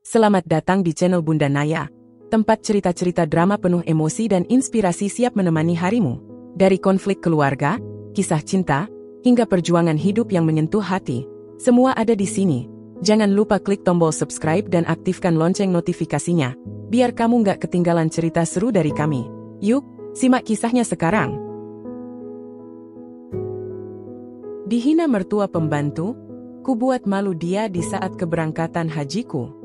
Selamat datang di channel Bunda Naya, tempat cerita-cerita drama penuh emosi dan inspirasi siap menemani harimu. Dari konflik keluarga, kisah cinta, hingga perjuangan hidup yang menyentuh hati, semua ada di sini. Jangan lupa klik tombol subscribe dan aktifkan lonceng notifikasinya, biar kamu nggak ketinggalan cerita seru dari kami. Yuk, simak kisahnya sekarang. Dihina mertua pembantu, ku buat malu dia di saat keberangkatan hajiku.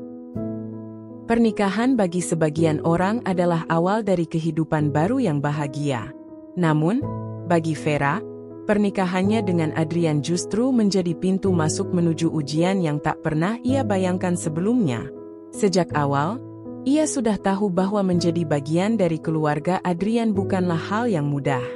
Pernikahan bagi sebagian orang adalah awal dari kehidupan baru yang bahagia. Namun, bagi Vera, pernikahannya dengan Adrian justru menjadi pintu masuk menuju ujian yang tak pernah ia bayangkan sebelumnya. Sejak awal, ia sudah tahu bahwa menjadi bagian dari keluarga Adrian bukanlah hal yang mudah.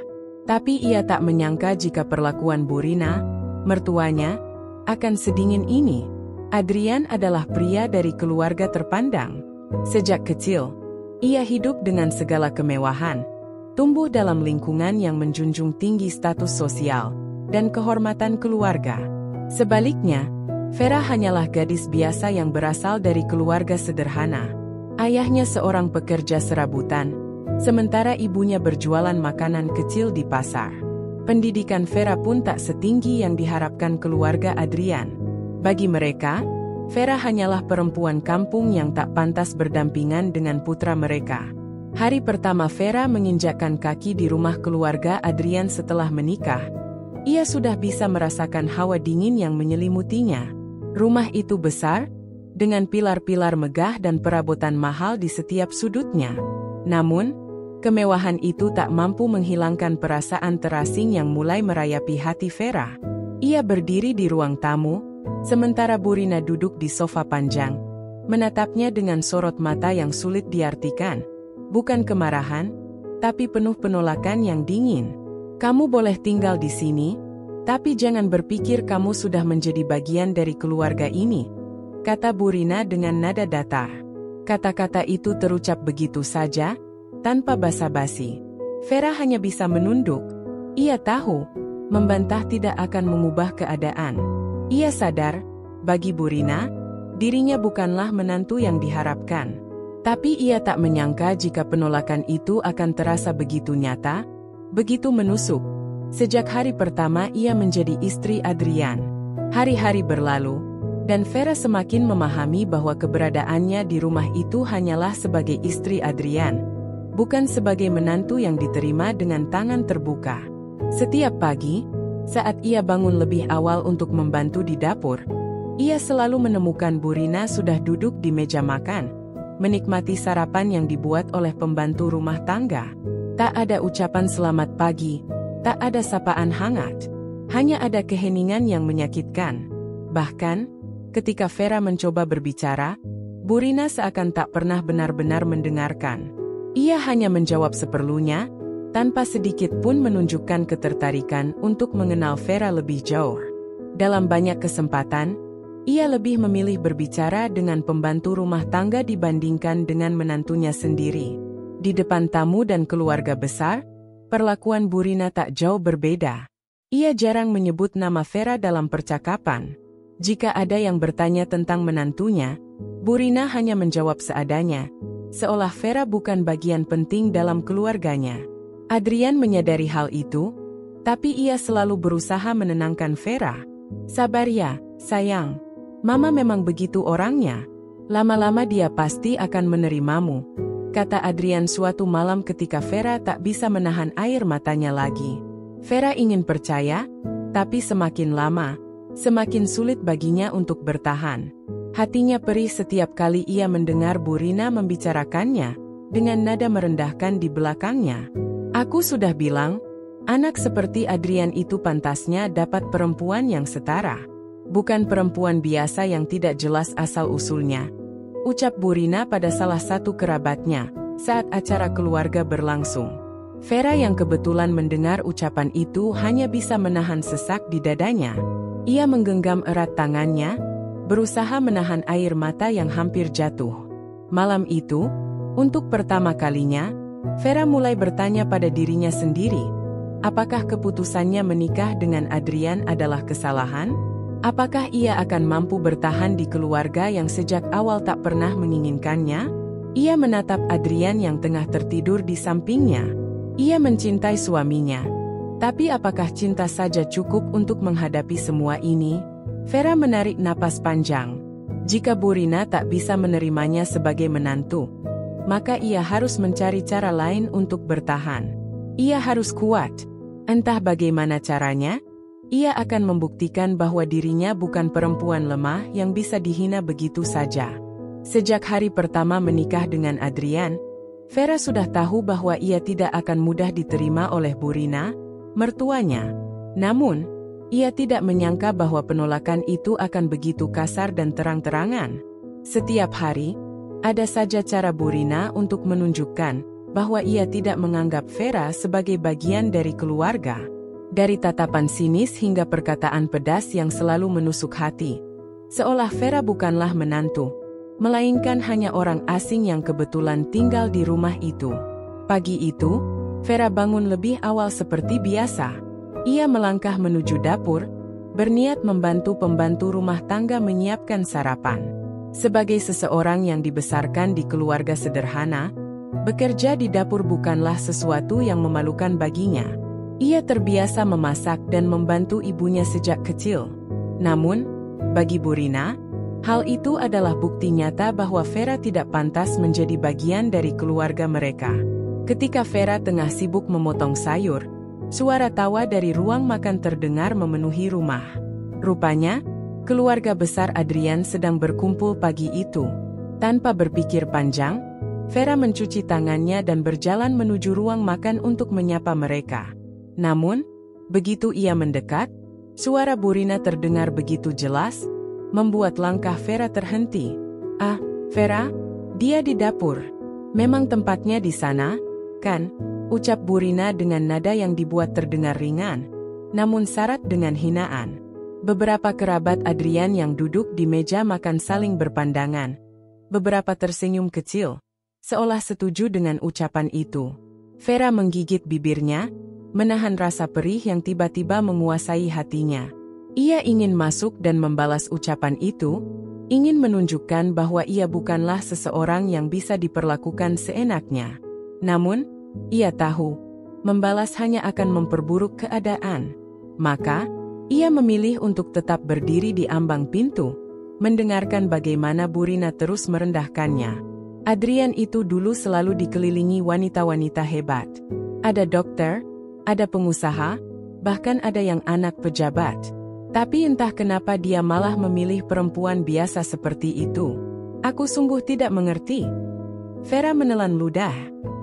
Tapi ia tak menyangka jika perlakuan Burina, mertuanya, akan sedingin ini. Adrian adalah pria dari keluarga terpandang. Sejak kecil, ia hidup dengan segala kemewahan, tumbuh dalam lingkungan yang menjunjung tinggi status sosial dan kehormatan keluarga. Sebaliknya, Vera hanyalah gadis biasa yang berasal dari keluarga sederhana. Ayahnya seorang pekerja serabutan, sementara ibunya berjualan makanan kecil di pasar. Pendidikan Vera pun tak setinggi yang diharapkan keluarga Adrian. Bagi mereka, Vera hanyalah perempuan kampung yang tak pantas berdampingan dengan putra mereka. Hari pertama Vera menginjakkan kaki di rumah keluarga Adrian setelah menikah, ia sudah bisa merasakan hawa dingin yang menyelimutinya. Rumah itu besar, dengan pilar-pilar megah dan perabotan mahal di setiap sudutnya. Namun, kemewahan itu tak mampu menghilangkan perasaan terasing yang mulai merayapi hati Vera. Ia berdiri di ruang tamu, sementara Burina duduk di sofa panjang, menatapnya dengan sorot mata yang sulit diartikan. Bukan kemarahan, tapi penuh penolakan yang dingin. "Kamu boleh tinggal di sini, tapi jangan berpikir kamu sudah menjadi bagian dari keluarga ini," kata Burina dengan nada datar. Kata-kata itu terucap begitu saja, tanpa basa-basi. Vera hanya bisa menunduk. Ia tahu, membantah tidak akan mengubah keadaan. Ia sadar, bagi Burina, dirinya bukanlah menantu yang diharapkan. Tapi ia tak menyangka jika penolakan itu akan terasa begitu nyata, begitu menusuk. Sejak hari pertama ia menjadi istri Adrian. Hari-hari berlalu, dan Vera semakin memahami bahwa keberadaannya di rumah itu hanyalah sebagai istri Adrian, bukan sebagai menantu yang diterima dengan tangan terbuka. Setiap pagi, saat ia bangun lebih awal untuk membantu di dapur, ia selalu menemukan Burina sudah duduk di meja makan, menikmati sarapan yang dibuat oleh pembantu rumah tangga. Tak ada ucapan selamat pagi, tak ada sapaan hangat, hanya ada keheningan yang menyakitkan. Bahkan, ketika Vera mencoba berbicara, Burina seakan tak pernah benar-benar mendengarkan. Ia hanya menjawab seperlunya, tanpa sedikit pun menunjukkan ketertarikan untuk mengenal Vera lebih jauh. Dalam banyak kesempatan, ia lebih memilih berbicara dengan pembantu rumah tangga dibandingkan dengan menantunya sendiri. Di depan tamu dan keluarga besar, perlakuan Burina tak jauh berbeda. Ia jarang menyebut nama Vera dalam percakapan. Jika ada yang bertanya tentang menantunya, Burina hanya menjawab seadanya, seolah Vera bukan bagian penting dalam keluarganya. Adrian menyadari hal itu, tapi ia selalu berusaha menenangkan Vera. "Sabar ya, sayang. Mama memang begitu orangnya. Lama-lama dia pasti akan menerimamu," kata Adrian suatu malam ketika Vera tak bisa menahan air matanya lagi. Vera ingin percaya, tapi semakin lama, semakin sulit baginya untuk bertahan. Hatinya perih setiap kali ia mendengar Burina membicarakannya, dengan nada merendahkan di belakangnya. "Aku sudah bilang, anak seperti Adrian itu pantasnya dapat perempuan yang setara. Bukan perempuan biasa yang tidak jelas asal-usulnya," ucap Burina pada salah satu kerabatnya, saat acara keluarga berlangsung. Vera yang kebetulan mendengar ucapan itu hanya bisa menahan sesak di dadanya. Ia menggenggam erat tangannya, berusaha menahan air mata yang hampir jatuh. Malam itu, untuk pertama kalinya, Vera mulai bertanya pada dirinya sendiri, apakah keputusannya menikah dengan Adrian adalah kesalahan? Apakah ia akan mampu bertahan di keluarga yang sejak awal tak pernah menginginkannya? Ia menatap Adrian yang tengah tertidur di sampingnya. Ia mencintai suaminya. Tapi apakah cinta saja cukup untuk menghadapi semua ini? Vera menarik napas panjang. Jika Bu Rina tak bisa menerimanya sebagai menantu, maka ia harus mencari cara lain untuk bertahan. Ia harus kuat. Entah bagaimana caranya, ia akan membuktikan bahwa dirinya bukan perempuan lemah yang bisa dihina begitu saja. Sejak hari pertama menikah dengan Adrian, Vera sudah tahu bahwa ia tidak akan mudah diterima oleh Bu Rina, mertuanya. Namun, ia tidak menyangka bahwa penolakan itu akan begitu kasar dan terang-terangan. Setiap hari, ada saja cara Bu Rina untuk menunjukkan bahwa ia tidak menganggap Vera sebagai bagian dari keluarga. Dari tatapan sinis hingga perkataan pedas yang selalu menusuk hati. Seolah Vera bukanlah menantu, melainkan hanya orang asing yang kebetulan tinggal di rumah itu. Pagi itu, Vera bangun lebih awal seperti biasa. Ia melangkah menuju dapur, berniat membantu pembantu rumah tangga menyiapkan sarapan. Sebagai seseorang yang dibesarkan di keluarga sederhana, bekerja di dapur bukanlah sesuatu yang memalukan baginya. Ia terbiasa memasak dan membantu ibunya sejak kecil. Namun, bagi Bu Rina, hal itu adalah bukti nyata bahwa Vera tidak pantas menjadi bagian dari keluarga mereka. Ketika Vera tengah sibuk memotong sayur, suara tawa dari ruang makan terdengar memenuhi rumah. Rupanya, keluarga besar Adrian sedang berkumpul pagi itu. Tanpa berpikir panjang, Vera mencuci tangannya dan berjalan menuju ruang makan untuk menyapa mereka. Namun, begitu ia mendekat, suara Bu Rina terdengar begitu jelas, membuat langkah Vera terhenti. "Ah, Vera, dia di dapur. Memang tempatnya di sana, kan?" ucap Bu Rina dengan nada yang dibuat terdengar ringan, namun syarat dengan hinaan. Beberapa kerabat Adrian yang duduk di meja makan saling berpandangan. Beberapa tersenyum kecil, seolah setuju dengan ucapan itu. Vera menggigit bibirnya, menahan rasa perih yang tiba-tiba menguasai hatinya. Ia ingin masuk dan membalas ucapan itu, ingin menunjukkan bahwa ia bukanlah seseorang yang bisa diperlakukan seenaknya. Namun, ia tahu, membalas hanya akan memperburuk keadaan. Maka, ia memilih untuk tetap berdiri di ambang pintu, mendengarkan bagaimana Bu Rina terus merendahkannya. Adrian itu dulu selalu dikelilingi wanita-wanita hebat. Ada dokter, ada pengusaha, bahkan ada yang anak pejabat. Tapi entah kenapa dia malah memilih perempuan biasa seperti itu. Aku sungguh tidak mengerti. Vera menelan ludah.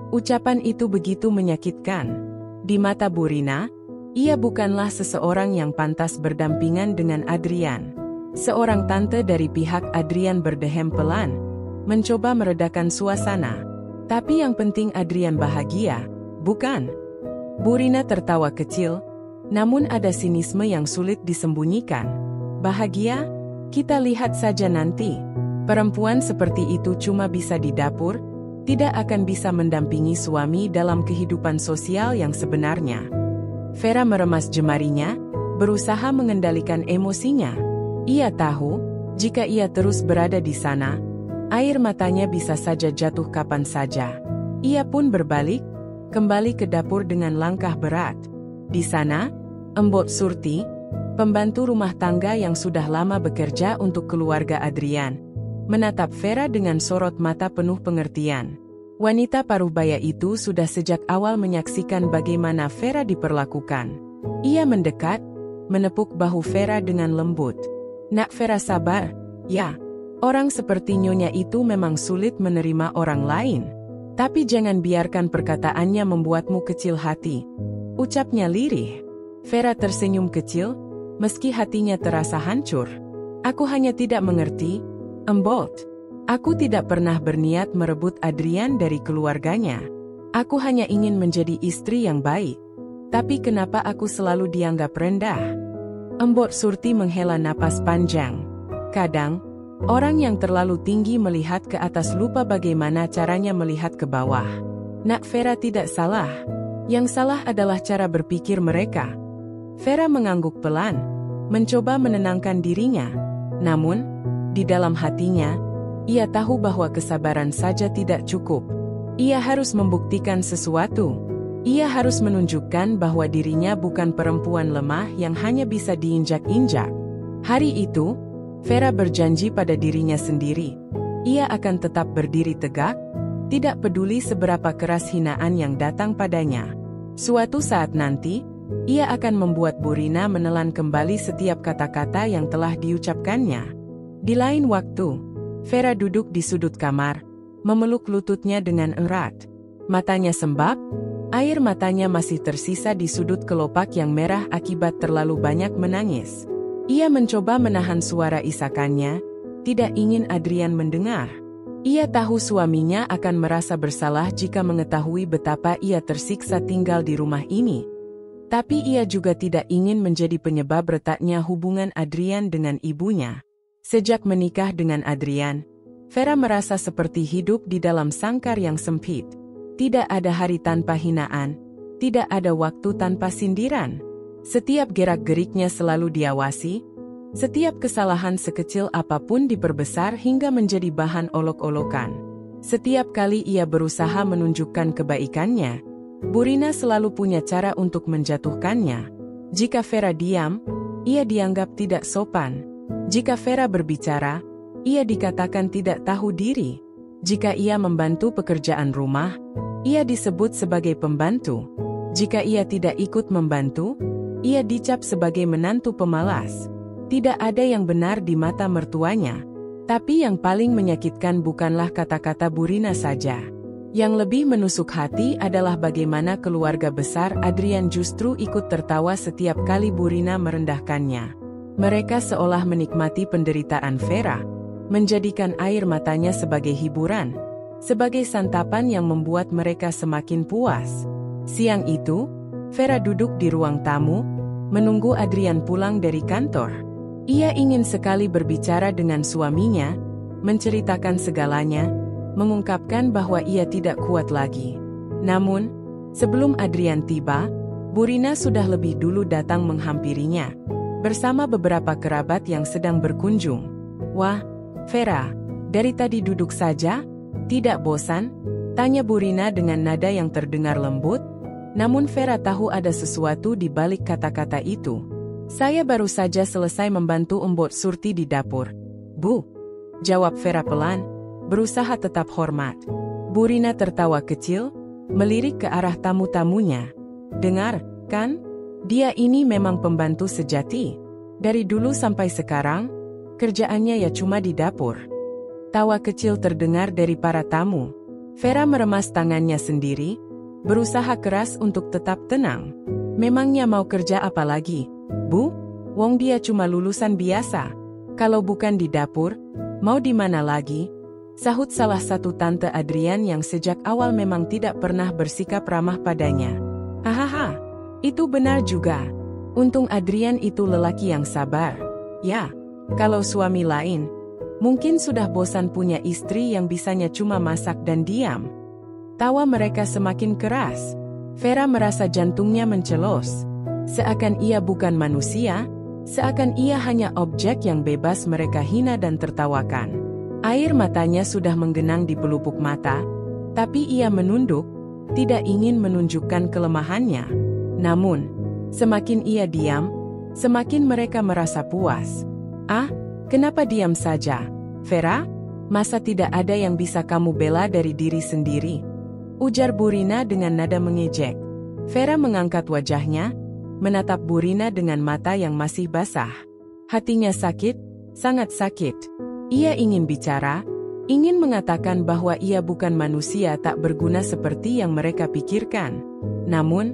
Ucapan itu begitu menyakitkan. Di mata Bu Rina, ia bukanlah seseorang yang pantas berdampingan dengan Adrian. Seorang tante dari pihak Adrian berdehem pelan, mencoba meredakan suasana. Tapi yang penting Adrian bahagia, bukan? Bu Rina tertawa kecil, namun ada sinisme yang sulit disembunyikan. Bahagia? Kita lihat saja nanti. Perempuan seperti itu cuma bisa di dapur, tidak akan bisa mendampingi suami dalam kehidupan sosial yang sebenarnya. Vera meremas jemarinya, berusaha mengendalikan emosinya. Ia tahu, jika ia terus berada di sana, air matanya bisa saja jatuh kapan saja. Ia pun berbalik, kembali ke dapur dengan langkah berat. Di sana, Embok Surti, pembantu rumah tangga yang sudah lama bekerja untuk keluarga Adrian, menatap Vera dengan sorot mata penuh pengertian. Wanita paruh-baya itu sudah sejak awal menyaksikan bagaimana Vera diperlakukan. Ia mendekat, menepuk bahu Vera dengan lembut. "Nak Vera, sabar, ya. Orang seperti Nyonya itu memang sulit menerima orang lain. Tapi jangan biarkan perkataannya membuatmu kecil hati," ucapnya lirih. Vera tersenyum kecil, meski hatinya terasa hancur. "Aku hanya tidak mengerti, Embok. Aku tidak pernah berniat merebut Adrian dari keluarganya. Aku hanya ingin menjadi istri yang baik. Tapi kenapa aku selalu dianggap rendah?" Embok Surti menghela napas panjang. Kadang, orang yang terlalu tinggi melihat ke atas lupa bagaimana caranya melihat ke bawah. Nak Vera tidak salah. Yang salah adalah cara berpikir mereka. Vera mengangguk pelan. mencoba menenangkan dirinya. Namun, di dalam hatinya, ia tahu bahwa kesabaran saja tidak cukup. Ia harus membuktikan sesuatu. Ia harus menunjukkan bahwa dirinya bukan perempuan lemah yang hanya bisa diinjak-injak. Hari itu, Vera berjanji pada dirinya sendiri. Ia akan tetap berdiri tegak, tidak peduli seberapa keras hinaan yang datang padanya. Suatu saat nanti, ia akan membuat Burina menelan kembali setiap kata-kata yang telah diucapkannya. Di lain waktu, Vera duduk di sudut kamar, memeluk lututnya dengan erat. Matanya sembab, air matanya masih tersisa di sudut kelopak yang merah akibat terlalu banyak menangis. Ia mencoba menahan suara isakannya, tidak ingin Adrian mendengar. Ia tahu suaminya akan merasa bersalah jika mengetahui betapa ia tersiksa tinggal di rumah ini. Tapi ia juga tidak ingin menjadi penyebab retaknya hubungan Adrian dengan ibunya. Sejak menikah dengan Adrian, Vera merasa seperti hidup di dalam sangkar yang sempit. Tidak ada hari tanpa hinaan, tidak ada waktu tanpa sindiran. Setiap gerak-geriknya selalu diawasi, setiap kesalahan sekecil apapun diperbesar hingga menjadi bahan olok-olokan. Setiap kali ia berusaha menunjukkan kebaikannya, Burina selalu punya cara untuk menjatuhkannya. Jika Vera diam, ia dianggap tidak sopan. Jika Vera berbicara, ia dikatakan tidak tahu diri. Jika ia membantu pekerjaan rumah, ia disebut sebagai pembantu. Jika ia tidak ikut membantu, ia dicap sebagai menantu pemalas. Tidak ada yang benar di mata mertuanya. Tapi yang paling menyakitkan bukanlah kata-kata Burina saja. Yang lebih menusuk hati adalah bagaimana keluarga besar Adrian justru ikut tertawa setiap kali Burina merendahkannya. Mereka seolah menikmati penderitaan Vera, menjadikan air matanya sebagai hiburan, sebagai santapan yang membuat mereka semakin puas. Siang itu, Vera duduk di ruang tamu, menunggu Adrian pulang dari kantor. Ia ingin sekali berbicara dengan suaminya, menceritakan segalanya, mengungkapkan bahwa ia tidak kuat lagi. Namun, sebelum Adrian tiba, Burina sudah lebih dulu datang menghampirinya, bersama beberapa kerabat yang sedang berkunjung. "Wah, Vera, dari tadi duduk saja? Tidak bosan?" tanya Burina dengan nada yang terdengar lembut. Namun Vera tahu ada sesuatu di balik kata-kata itu. "Saya baru saja selesai membantu Mbok Surti di dapur, Bu," jawab Vera pelan, berusaha tetap hormat. Burina tertawa kecil, melirik ke arah tamu-tamunya. "Dengar, kan? Dia ini memang pembantu sejati. Dari dulu sampai sekarang, kerjaannya ya cuma di dapur." Tawa kecil terdengar dari para tamu. Vera meremas tangannya sendiri, berusaha keras untuk tetap tenang. "Memangnya mau kerja apa lagi, Bu? Wong dia cuma lulusan biasa. Kalau bukan di dapur, mau di mana lagi?" sahut salah satu tante Adrian yang sejak awal memang tidak pernah bersikap ramah padanya. "Hahaha, itu benar juga. Untung Adrian itu lelaki yang sabar. Ya, kalau suami lain, mungkin sudah bosan punya istri yang bisanya cuma masak dan diam." Tawa mereka semakin keras. Vera merasa jantungnya mencelos. Seakan ia bukan manusia, seakan ia hanya objek yang bebas mereka hina dan tertawakan. Air matanya sudah menggenang di pelupuk mata, tapi ia menunduk, tidak ingin menunjukkan kelemahannya. Namun, semakin ia diam, semakin mereka merasa puas. "Ah, kenapa diam saja, Vera? Masa tidak ada yang bisa kamu bela dari diri sendiri?" ujar Burina dengan nada mengejek. Vera mengangkat wajahnya, menatap Burina dengan mata yang masih basah. Hatinya sakit, sangat sakit. Ia ingin bicara, ingin mengatakan bahwa ia bukan manusia tak berguna seperti yang mereka pikirkan. Namun,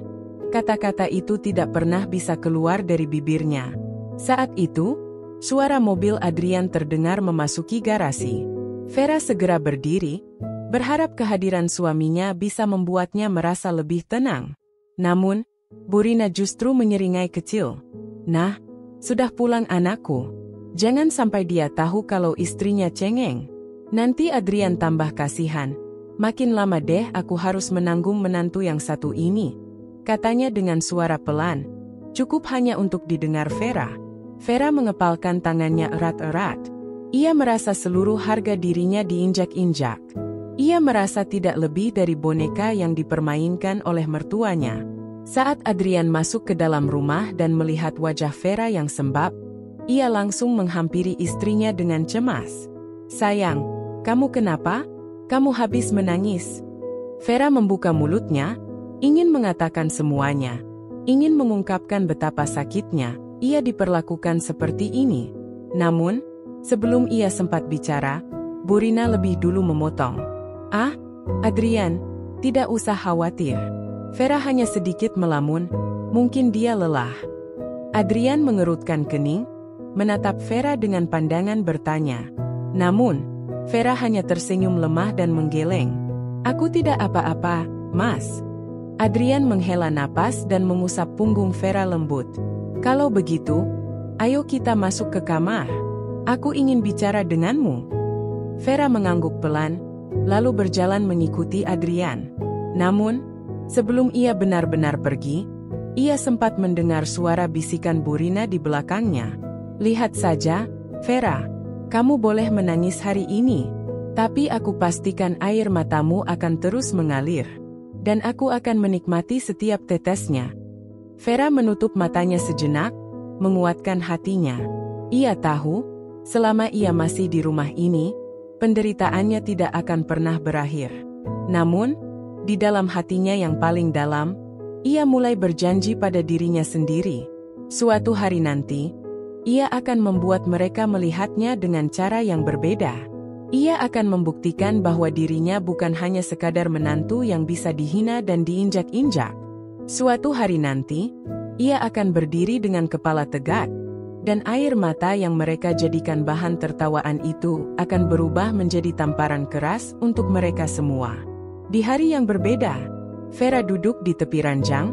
kata-kata itu tidak pernah bisa keluar dari bibirnya. Saat itu, suara mobil Adrian terdengar memasuki garasi. Vera segera berdiri, berharap kehadiran suaminya bisa membuatnya merasa lebih tenang. Namun, Burina justru menyeringai kecil. "Nah, sudah pulang anakku. Jangan sampai dia tahu kalau istrinya cengeng. Nanti Adrian tambah kasihan. Makin lama deh aku harus menanggung menantu yang satu ini," katanya dengan suara pelan, cukup hanya untuk didengar Vera. Vera mengepalkan tangannya erat-erat. Ia merasa seluruh harga dirinya diinjak-injak. Ia merasa tidak lebih dari boneka yang dipermainkan oleh mertuanya. Saat Adrian masuk ke dalam rumah dan melihat wajah Vera yang sembab, ia langsung menghampiri istrinya dengan cemas. "Sayang, kamu kenapa? Kamu habis menangis." Vera membuka mulutnya, ingin mengatakan semuanya, ingin mengungkapkan betapa sakitnya ia diperlakukan seperti ini. Namun, sebelum ia sempat bicara, Burina lebih dulu memotong. "Ah, Adrian, tidak usah khawatir." Vera hanya sedikit melamun, mungkin dia lelah. Adrian mengerutkan kening, menatap Vera dengan pandangan bertanya. Namun, Vera hanya tersenyum lemah dan menggeleng. "Aku tidak apa-apa, Mas." Adrian menghela napas dan mengusap punggung Vera lembut. "Kalau begitu, ayo kita masuk ke kamar. Aku ingin bicara denganmu." Vera mengangguk pelan, lalu berjalan mengikuti Adrian. Namun, sebelum ia benar-benar pergi, ia sempat mendengar suara bisikan Burina di belakangnya. "Lihat saja, Vera, kamu boleh menangis hari ini, tapi aku pastikan air matamu akan terus mengalir, dan aku akan menikmati setiap tetesnya." Vera menutup matanya sejenak, menguatkan hatinya. Ia tahu, selama ia masih di rumah ini, penderitaannya tidak akan pernah berakhir. Namun, di dalam hatinya yang paling dalam, ia mulai berjanji pada dirinya sendiri. Suatu hari nanti, ia akan membuat mereka melihatnya dengan cara yang berbeda. Ia akan membuktikan bahwa dirinya bukan hanya sekadar menantu yang bisa dihina dan diinjak-injak. Suatu hari nanti, ia akan berdiri dengan kepala tegak, dan air mata yang mereka jadikan bahan tertawaan itu akan berubah menjadi tamparan keras untuk mereka semua. Di hari yang berbeda, Vera duduk di tepi ranjang,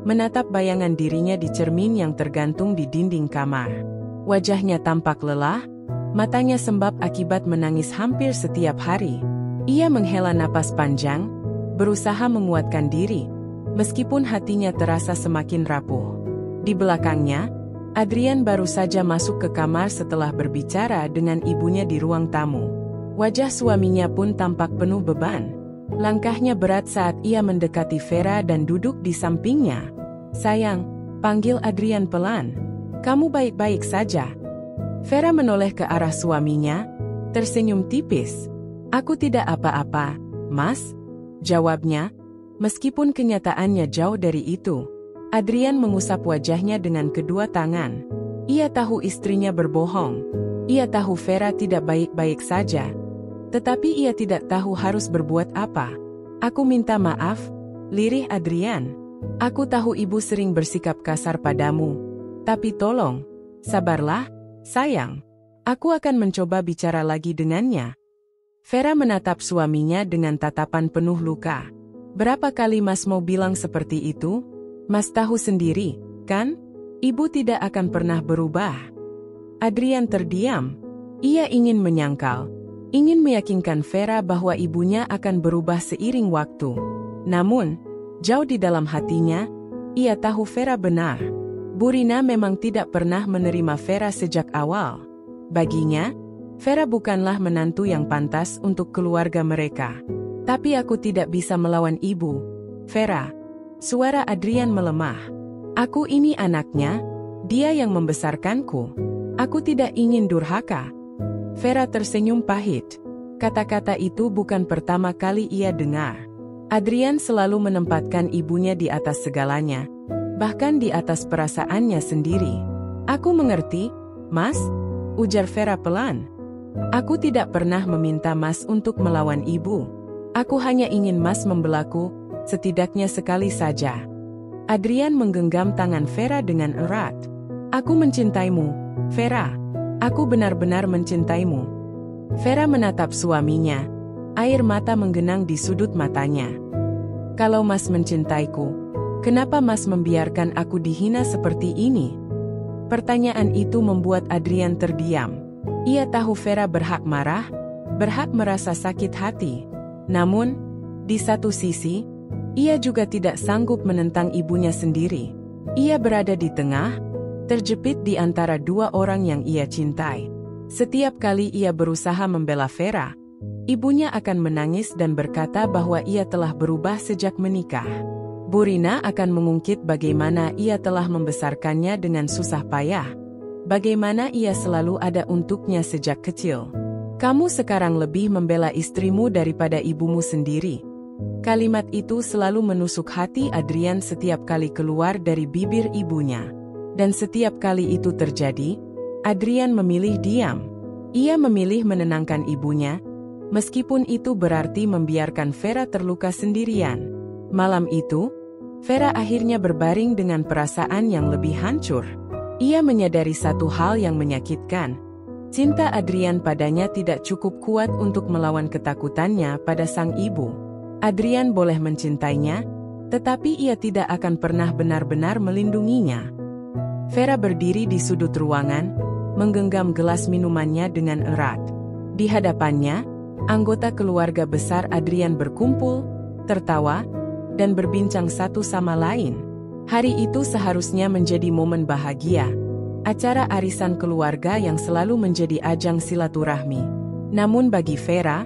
menatap bayangan dirinya di cermin yang tergantung di dinding kamar. Wajahnya tampak lelah, matanya sembab akibat menangis hampir setiap hari. Ia menghela napas panjang, berusaha menguatkan diri, meskipun hatinya terasa semakin rapuh. Di belakangnya, Adrian baru saja masuk ke kamar setelah berbicara dengan ibunya di ruang tamu. Wajah suaminya pun tampak penuh beban. Langkahnya berat saat ia mendekati Vera dan duduk di sampingnya. "Sayang," panggil Adrian pelan. "Kamu baik-baik saja?" Vera menoleh ke arah suaminya, tersenyum tipis. "Aku tidak apa-apa, Mas," jawabnya, meskipun kenyataannya jauh dari itu. Adrian mengusap wajahnya dengan kedua tangan. Ia tahu istrinya berbohong. Ia tahu Vera tidak baik-baik saja. Tetapi ia tidak tahu harus berbuat apa. "Aku minta maaf," lirih Adrian. "Aku tahu ibu sering bersikap kasar padamu. Tapi tolong, sabarlah, sayang. Aku akan mencoba bicara lagi dengannya." Vera menatap suaminya dengan tatapan penuh luka. "Berapa kali Mas mau bilang seperti itu? Mas tahu sendiri, kan? Ibu tidak akan pernah berubah." Adrian terdiam. Ia ingin menyangkal, ingin meyakinkan Vera bahwa ibunya akan berubah seiring waktu. Namun, jauh di dalam hatinya, ia tahu Vera benar. Burina memang tidak pernah menerima Vera sejak awal. Baginya, Vera bukanlah menantu yang pantas untuk keluarga mereka. "Tapi aku tidak bisa melawan ibu, Vera." Suara Adrian melemah. "Aku ini anaknya, dia yang membesarkanku. Aku tidak ingin durhaka." Vera tersenyum pahit. Kata-kata itu bukan pertama kali ia dengar. Adrian selalu menempatkan ibunya di atas segalanya, bahkan di atas perasaannya sendiri. "Aku mengerti, Mas," ujar Vera pelan. "Aku tidak pernah meminta Mas untuk melawan ibu. Aku hanya ingin Mas membelaku, setidaknya sekali saja." Adrian menggenggam tangan Vera dengan erat. "Aku mencintaimu, Vera. Aku benar-benar mencintaimu." Vera menatap suaminya. Air mata menggenang di sudut matanya. "Kalau Mas mencintaiku, kenapa Mas membiarkan aku dihina seperti ini?" Pertanyaan itu membuat Adrian terdiam. Ia tahu Vera berhak marah, berhak merasa sakit hati. Namun, di satu sisi, ia juga tidak sanggup menentang ibunya sendiri. Ia berada di tengah, terjepit di antara dua orang yang ia cintai. Setiap kali ia berusaha membela Vera, ibunya akan menangis dan berkata bahwa ia telah berubah sejak menikah. Bu Rina akan mengungkit bagaimana ia telah membesarkannya dengan susah payah, bagaimana ia selalu ada untuknya sejak kecil. Kamu sekarang lebih membela istrimu daripada ibumu sendiri. Kalimat itu selalu menusuk hati Adrian setiap kali keluar dari bibir ibunya. Dan setiap kali itu terjadi, Adrian memilih diam. Ia memilih menenangkan ibunya, meskipun itu berarti membiarkan Vera terluka sendirian. Malam itu, Vera akhirnya berbaring dengan perasaan yang lebih hancur. Ia menyadari satu hal yang menyakitkan. Cinta Adrian padanya tidak cukup kuat untuk melawan ketakutannya pada sang ibu. Adrian boleh mencintainya, tetapi ia tidak akan pernah benar-benar melindunginya. Vera berdiri di sudut ruangan, menggenggam gelas minumannya dengan erat. Di hadapannya, anggota keluarga besar Adrian berkumpul, tertawa, dan berbincang satu sama lain. Hari itu seharusnya menjadi momen bahagia, acara arisan keluarga yang selalu menjadi ajang silaturahmi. Namun bagi Vera,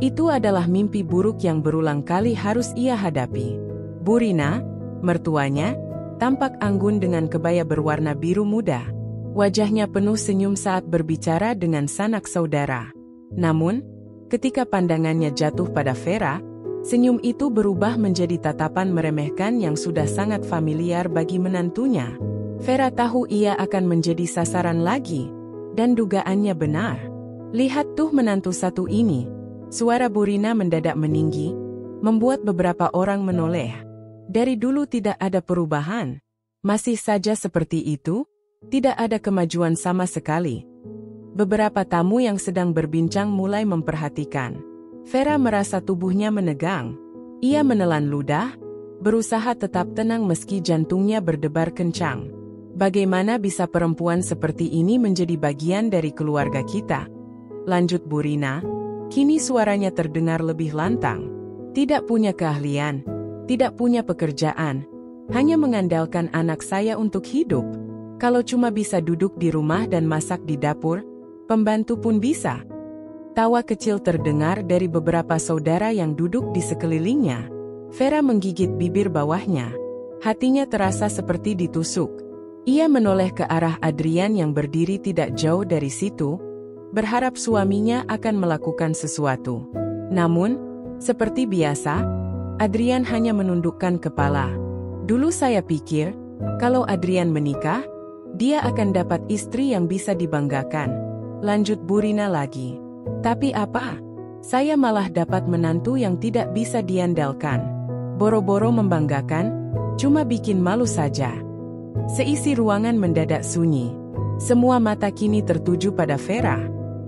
itu adalah mimpi buruk yang berulang kali harus ia hadapi. Bu Rina, mertuanya, tampak anggun dengan kebaya berwarna biru muda. Wajahnya penuh senyum saat berbicara dengan sanak saudara. Namun, ketika pandangannya jatuh pada Vera, senyum itu berubah menjadi tatapan meremehkan yang sudah sangat familiar bagi menantunya. Vera tahu ia akan menjadi sasaran lagi, dan dugaannya benar. Lihat tuh menantu satu ini. Suara Bu Rina mendadak meninggi, membuat beberapa orang menoleh. Dari dulu tidak ada perubahan. Masih saja seperti itu. Tidak ada kemajuan sama sekali. Beberapa tamu yang sedang berbincang mulai memperhatikan. Vera merasa tubuhnya menegang. Ia menelan ludah, berusaha tetap tenang meski jantungnya berdebar kencang. Bagaimana bisa perempuan seperti ini menjadi bagian dari keluarga kita? Lanjut Bu Rina, kini suaranya terdengar lebih lantang. Tidak punya keahlian, tidak punya pekerjaan, hanya mengandalkan anak saya untuk hidup. Kalau cuma bisa duduk di rumah dan masak di dapur, pembantu pun bisa. Tawa kecil terdengar dari beberapa saudara yang duduk di sekelilingnya. Vera menggigit bibir bawahnya. Hatinya terasa seperti ditusuk. Ia menoleh ke arah Adrian yang berdiri tidak jauh dari situ, berharap suaminya akan melakukan sesuatu. Namun, seperti biasa, Adrian hanya menundukkan kepala. Dulu saya pikir, kalau Adrian menikah, dia akan dapat istri yang bisa dibanggakan. Lanjut Bu Rina lagi. Tapi apa? Saya malah dapat menantu yang tidak bisa diandalkan. Boro-boro membanggakan, cuma bikin malu saja. Seisi ruangan mendadak sunyi. Semua mata kini tertuju pada Vera.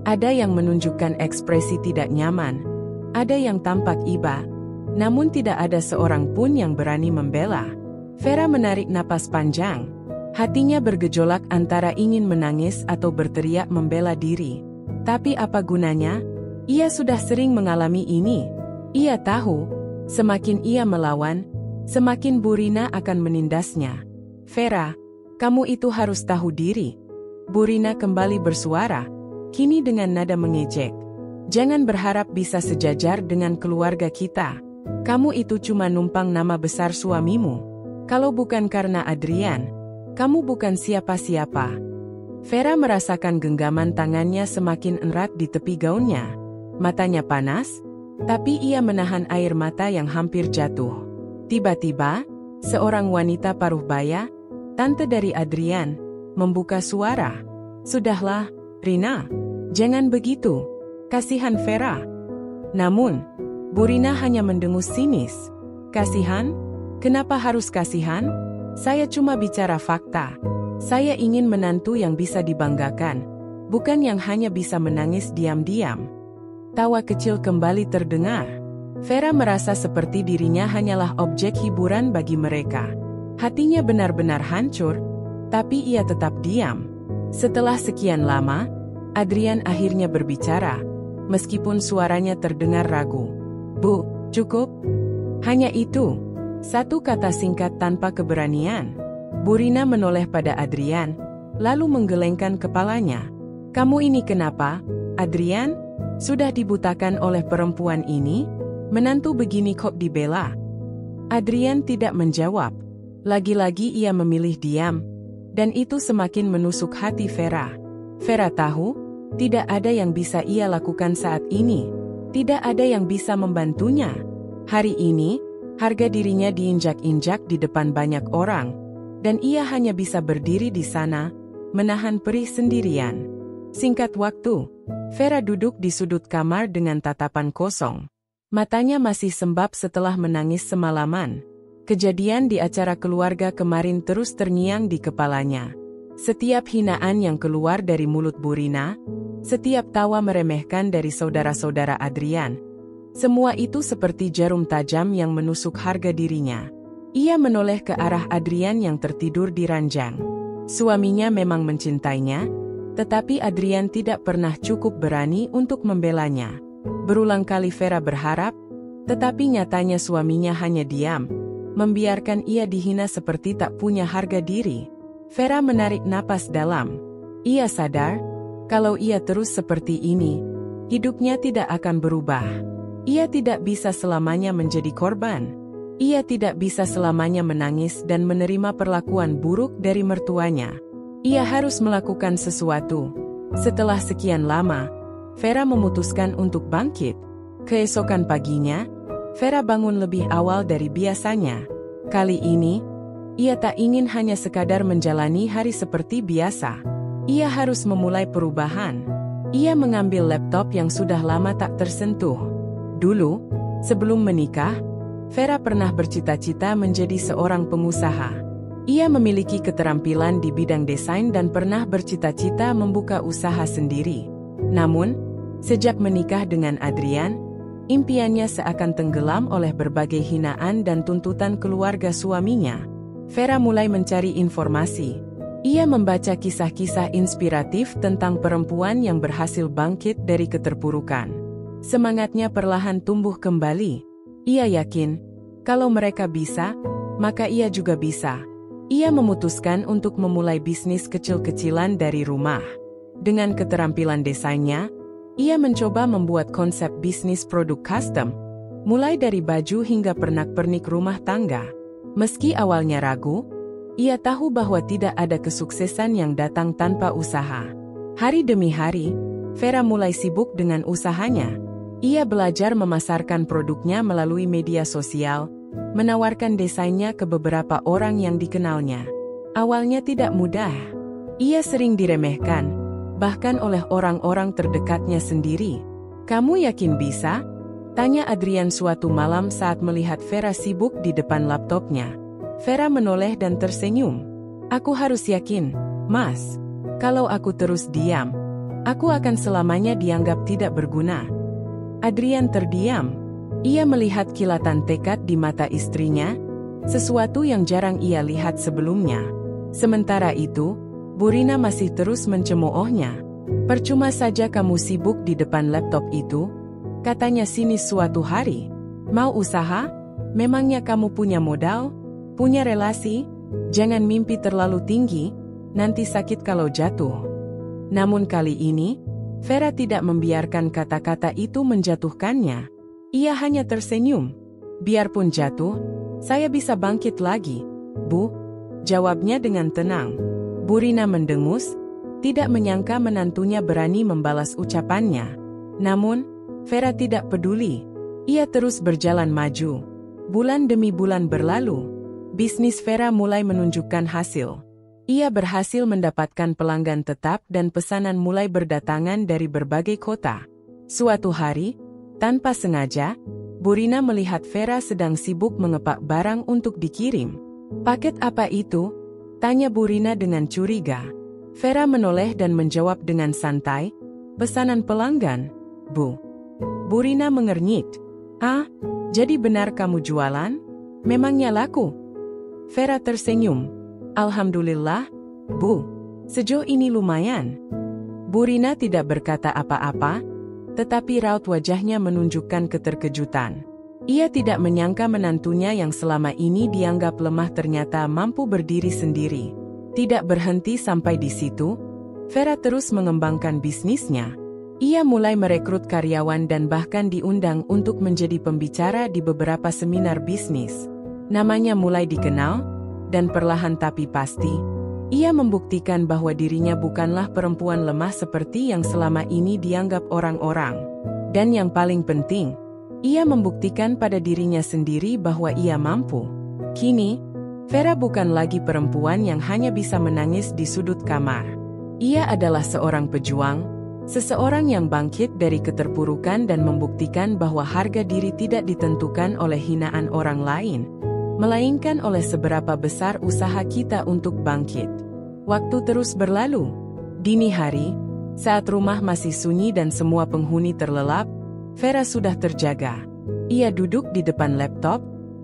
Ada yang menunjukkan ekspresi tidak nyaman. Ada yang tampak iba. Namun tidak ada seorang pun yang berani membela. Vera menarik napas panjang. Hatinya bergejolak antara ingin menangis atau berteriak membela diri. Tapi apa gunanya? Ia sudah sering mengalami ini. Ia tahu, semakin ia melawan, semakin Bu Rina akan menindasnya. Vera, kamu itu harus tahu diri. Bu Rina kembali bersuara, kini dengan nada mengejek. Jangan berharap bisa sejajar dengan keluarga kita. Kamu itu cuma numpang nama besar suamimu. Kalau bukan karena Adrian, kamu bukan siapa-siapa. Vera merasakan genggaman tangannya semakin erat di tepi gaunnya. Matanya panas, tapi ia menahan air mata yang hampir jatuh. Tiba-tiba, seorang wanita paruh baya, tante dari Adrian, membuka suara. Sudahlah, Rina, jangan begitu. Kasihan Vera. Namun, Bu Rina hanya mendengus sinis. Kasihan? Kenapa harus kasihan? Saya cuma bicara fakta. Saya ingin menantu yang bisa dibanggakan, bukan yang hanya bisa menangis diam-diam. Tawa kecil kembali terdengar. Vera merasa seperti dirinya hanyalah objek hiburan bagi mereka. Hatinya benar-benar hancur, tapi ia tetap diam. Setelah sekian lama, Adrian akhirnya berbicara, meskipun suaranya terdengar ragu. Bu, cukup? Hanya itu. Satu kata singkat tanpa keberanian. Bu Rina menoleh pada Adrian, lalu menggelengkan kepalanya. "Kamu ini kenapa, Adrian? Sudah dibutakan oleh perempuan ini? Menantu begini kok dibela?" Adrian tidak menjawab. Lagi-lagi ia memilih diam. Dan itu semakin menusuk hati Vera. Vera tahu, tidak ada yang bisa ia lakukan saat ini. Tidak ada yang bisa membantunya. Hari ini, harga dirinya diinjak-injak di depan banyak orang. Dan ia hanya bisa berdiri di sana, menahan perih sendirian. Singkat waktu, Vera duduk di sudut kamar dengan tatapan kosong. Matanya masih sembab setelah menangis semalaman. Kejadian di acara keluarga kemarin terus terngiang di kepalanya. Setiap hinaan yang keluar dari mulut Burina, setiap tawa meremehkan dari saudara-saudara Adrian, semua itu seperti jarum tajam yang menusuk harga dirinya. Ia menoleh ke arah Adrian yang tertidur di ranjang. Suaminya memang mencintainya, tetapi Adrian tidak pernah cukup berani untuk membelanya. Berulang kali Vera berharap, tetapi nyatanya suaminya hanya diam, membiarkan ia dihina seperti tak punya harga diri. Vera menarik napas dalam. Ia sadar, kalau ia terus seperti ini, hidupnya tidak akan berubah. Ia tidak bisa selamanya menjadi korban. Ia tidak bisa selamanya menangis dan menerima perlakuan buruk dari mertuanya. Ia harus melakukan sesuatu. Setelah sekian lama, Vera memutuskan untuk bangkit. Keesokan paginya, Vera bangun lebih awal dari biasanya. Kali ini, ia tak ingin hanya sekadar menjalani hari seperti biasa. Ia harus memulai perubahan. Ia mengambil laptop yang sudah lama tak tersentuh. Dulu, sebelum menikah, Vera pernah bercita-cita menjadi seorang pengusaha. Ia memiliki keterampilan di bidang desain dan pernah bercita-cita membuka usaha sendiri. Namun, sejak menikah dengan Adrian, impiannya seakan tenggelam oleh berbagai hinaan dan tuntutan keluarga suaminya. Vera mulai mencari informasi. Ia membaca kisah-kisah inspiratif tentang perempuan yang berhasil bangkit dari keterpurukan. Semangatnya perlahan tumbuh kembali. Ia yakin, kalau mereka bisa, maka ia juga bisa. Ia memutuskan untuk memulai bisnis kecil-kecilan dari rumah. Dengan keterampilan desainnya, ia mencoba membuat konsep bisnis produk custom, mulai dari baju hingga pernak-pernik rumah tangga. Meski awalnya ragu, ia tahu bahwa tidak ada kesuksesan yang datang tanpa usaha. Hari demi hari, Vera mulai sibuk dengan usahanya. Ia belajar memasarkan produknya melalui media sosial, menawarkan desainnya ke beberapa orang yang dikenalnya. Awalnya tidak mudah. Ia sering diremehkan, bahkan oleh orang-orang terdekatnya sendiri. "Kamu yakin bisa?" tanya Adrian suatu malam saat melihat Vera sibuk di depan laptopnya. Vera menoleh dan tersenyum. "Aku harus yakin, Mas. Kalau aku terus diam, aku akan selamanya dianggap tidak berguna." Adrian terdiam. Ia melihat kilatan tekad di mata istrinya, sesuatu yang jarang ia lihat sebelumnya. Sementara itu, Burina masih terus mencemoohnya. "Percuma saja kamu sibuk di depan laptop itu," katanya sinis suatu hari. "Mau usaha? Memangnya kamu punya modal? Punya relasi? Jangan mimpi terlalu tinggi, nanti sakit kalau jatuh." Namun kali ini, Vera tidak membiarkan kata-kata itu menjatuhkannya. Ia hanya tersenyum. "Biarpun jatuh, saya bisa bangkit lagi, Bu," jawabnya dengan tenang. Burina mendengus, tidak menyangka menantunya berani membalas ucapannya. Namun, Vera tidak peduli. Ia terus berjalan maju. Bulan demi bulan berlalu. Bisnis Vera mulai menunjukkan hasil. Ia berhasil mendapatkan pelanggan tetap dan pesanan mulai berdatangan dari berbagai kota. Suatu hari, tanpa sengaja, Burina melihat Vera sedang sibuk mengepak barang untuk dikirim. "Paket apa itu?" tanya Burina dengan curiga. Vera menoleh dan menjawab dengan santai, "Pesanan pelanggan, Bu." Burina mengernyit. "Ah, jadi benar kamu jualan? Memangnya laku?" Vera tersenyum. "Alhamdulillah, Bu. Sejauh ini lumayan." Burina tidak berkata apa-apa, tetapi raut wajahnya menunjukkan keterkejutan. Ia tidak menyangka menantunya yang selama ini dianggap lemah ternyata mampu berdiri sendiri. Tidak berhenti sampai di situ, Vera terus mengembangkan bisnisnya. Ia mulai merekrut karyawan dan bahkan diundang untuk menjadi pembicara di beberapa seminar bisnis. Namanya mulai dikenal, dan perlahan tapi pasti, ia membuktikan bahwa dirinya bukanlah perempuan lemah seperti yang selama ini dianggap orang-orang. Dan yang paling penting, ia membuktikan pada dirinya sendiri bahwa ia mampu. Kini, Vera bukan lagi perempuan yang hanya bisa menangis di sudut kamar. Ia adalah seorang pejuang, seseorang yang bangkit dari keterpurukan dan membuktikan bahwa harga diri tidak ditentukan oleh hinaan orang lain, melainkan oleh seberapa besar usaha kita untuk bangkit. Waktu terus berlalu. Dini hari, saat rumah masih sunyi dan semua penghuni terlelap, Vera sudah terjaga. Ia duduk di depan laptop,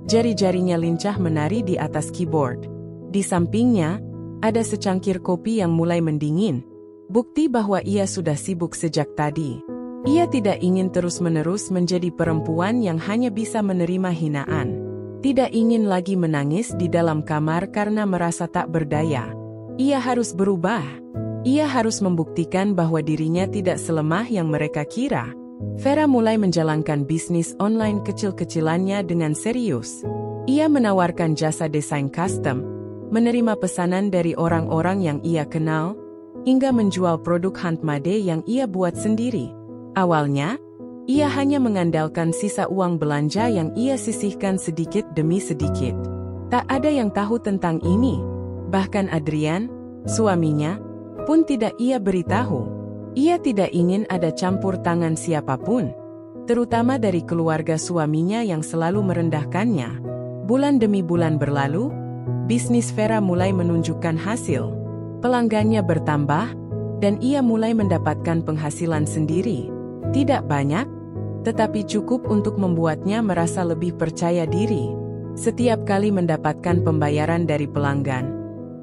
jari-jarinya lincah menari di atas keyboard. Di sampingnya, ada secangkir kopi yang mulai mendingin, bukti bahwa ia sudah sibuk sejak tadi. Ia tidak ingin terus-menerus menjadi perempuan yang hanya bisa menerima hinaan. Tidak ingin lagi menangis di dalam kamar karena merasa tak berdaya. Ia harus berubah. Ia harus membuktikan bahwa dirinya tidak selemah yang mereka kira. Vera mulai menjalankan bisnis online kecil-kecilannya dengan serius. Ia menawarkan jasa desain custom, menerima pesanan dari orang-orang yang ia kenal, hingga menjual produk handmade yang ia buat sendiri. Awalnya, ia hanya mengandalkan sisa uang belanja yang ia sisihkan sedikit demi sedikit. Tak ada yang tahu tentang ini. Bahkan Adrian, suaminya, pun tidak ia beritahu. Ia tidak ingin ada campur tangan siapapun, terutama dari keluarga suaminya yang selalu merendahkannya. Bulan demi bulan berlalu, bisnis Vera mulai menunjukkan hasil. Pelanggannya bertambah, dan ia mulai mendapatkan penghasilan sendiri. Tidak banyak, tetapi cukup untuk membuatnya merasa lebih percaya diri. Setiap kali mendapatkan pembayaran dari pelanggan,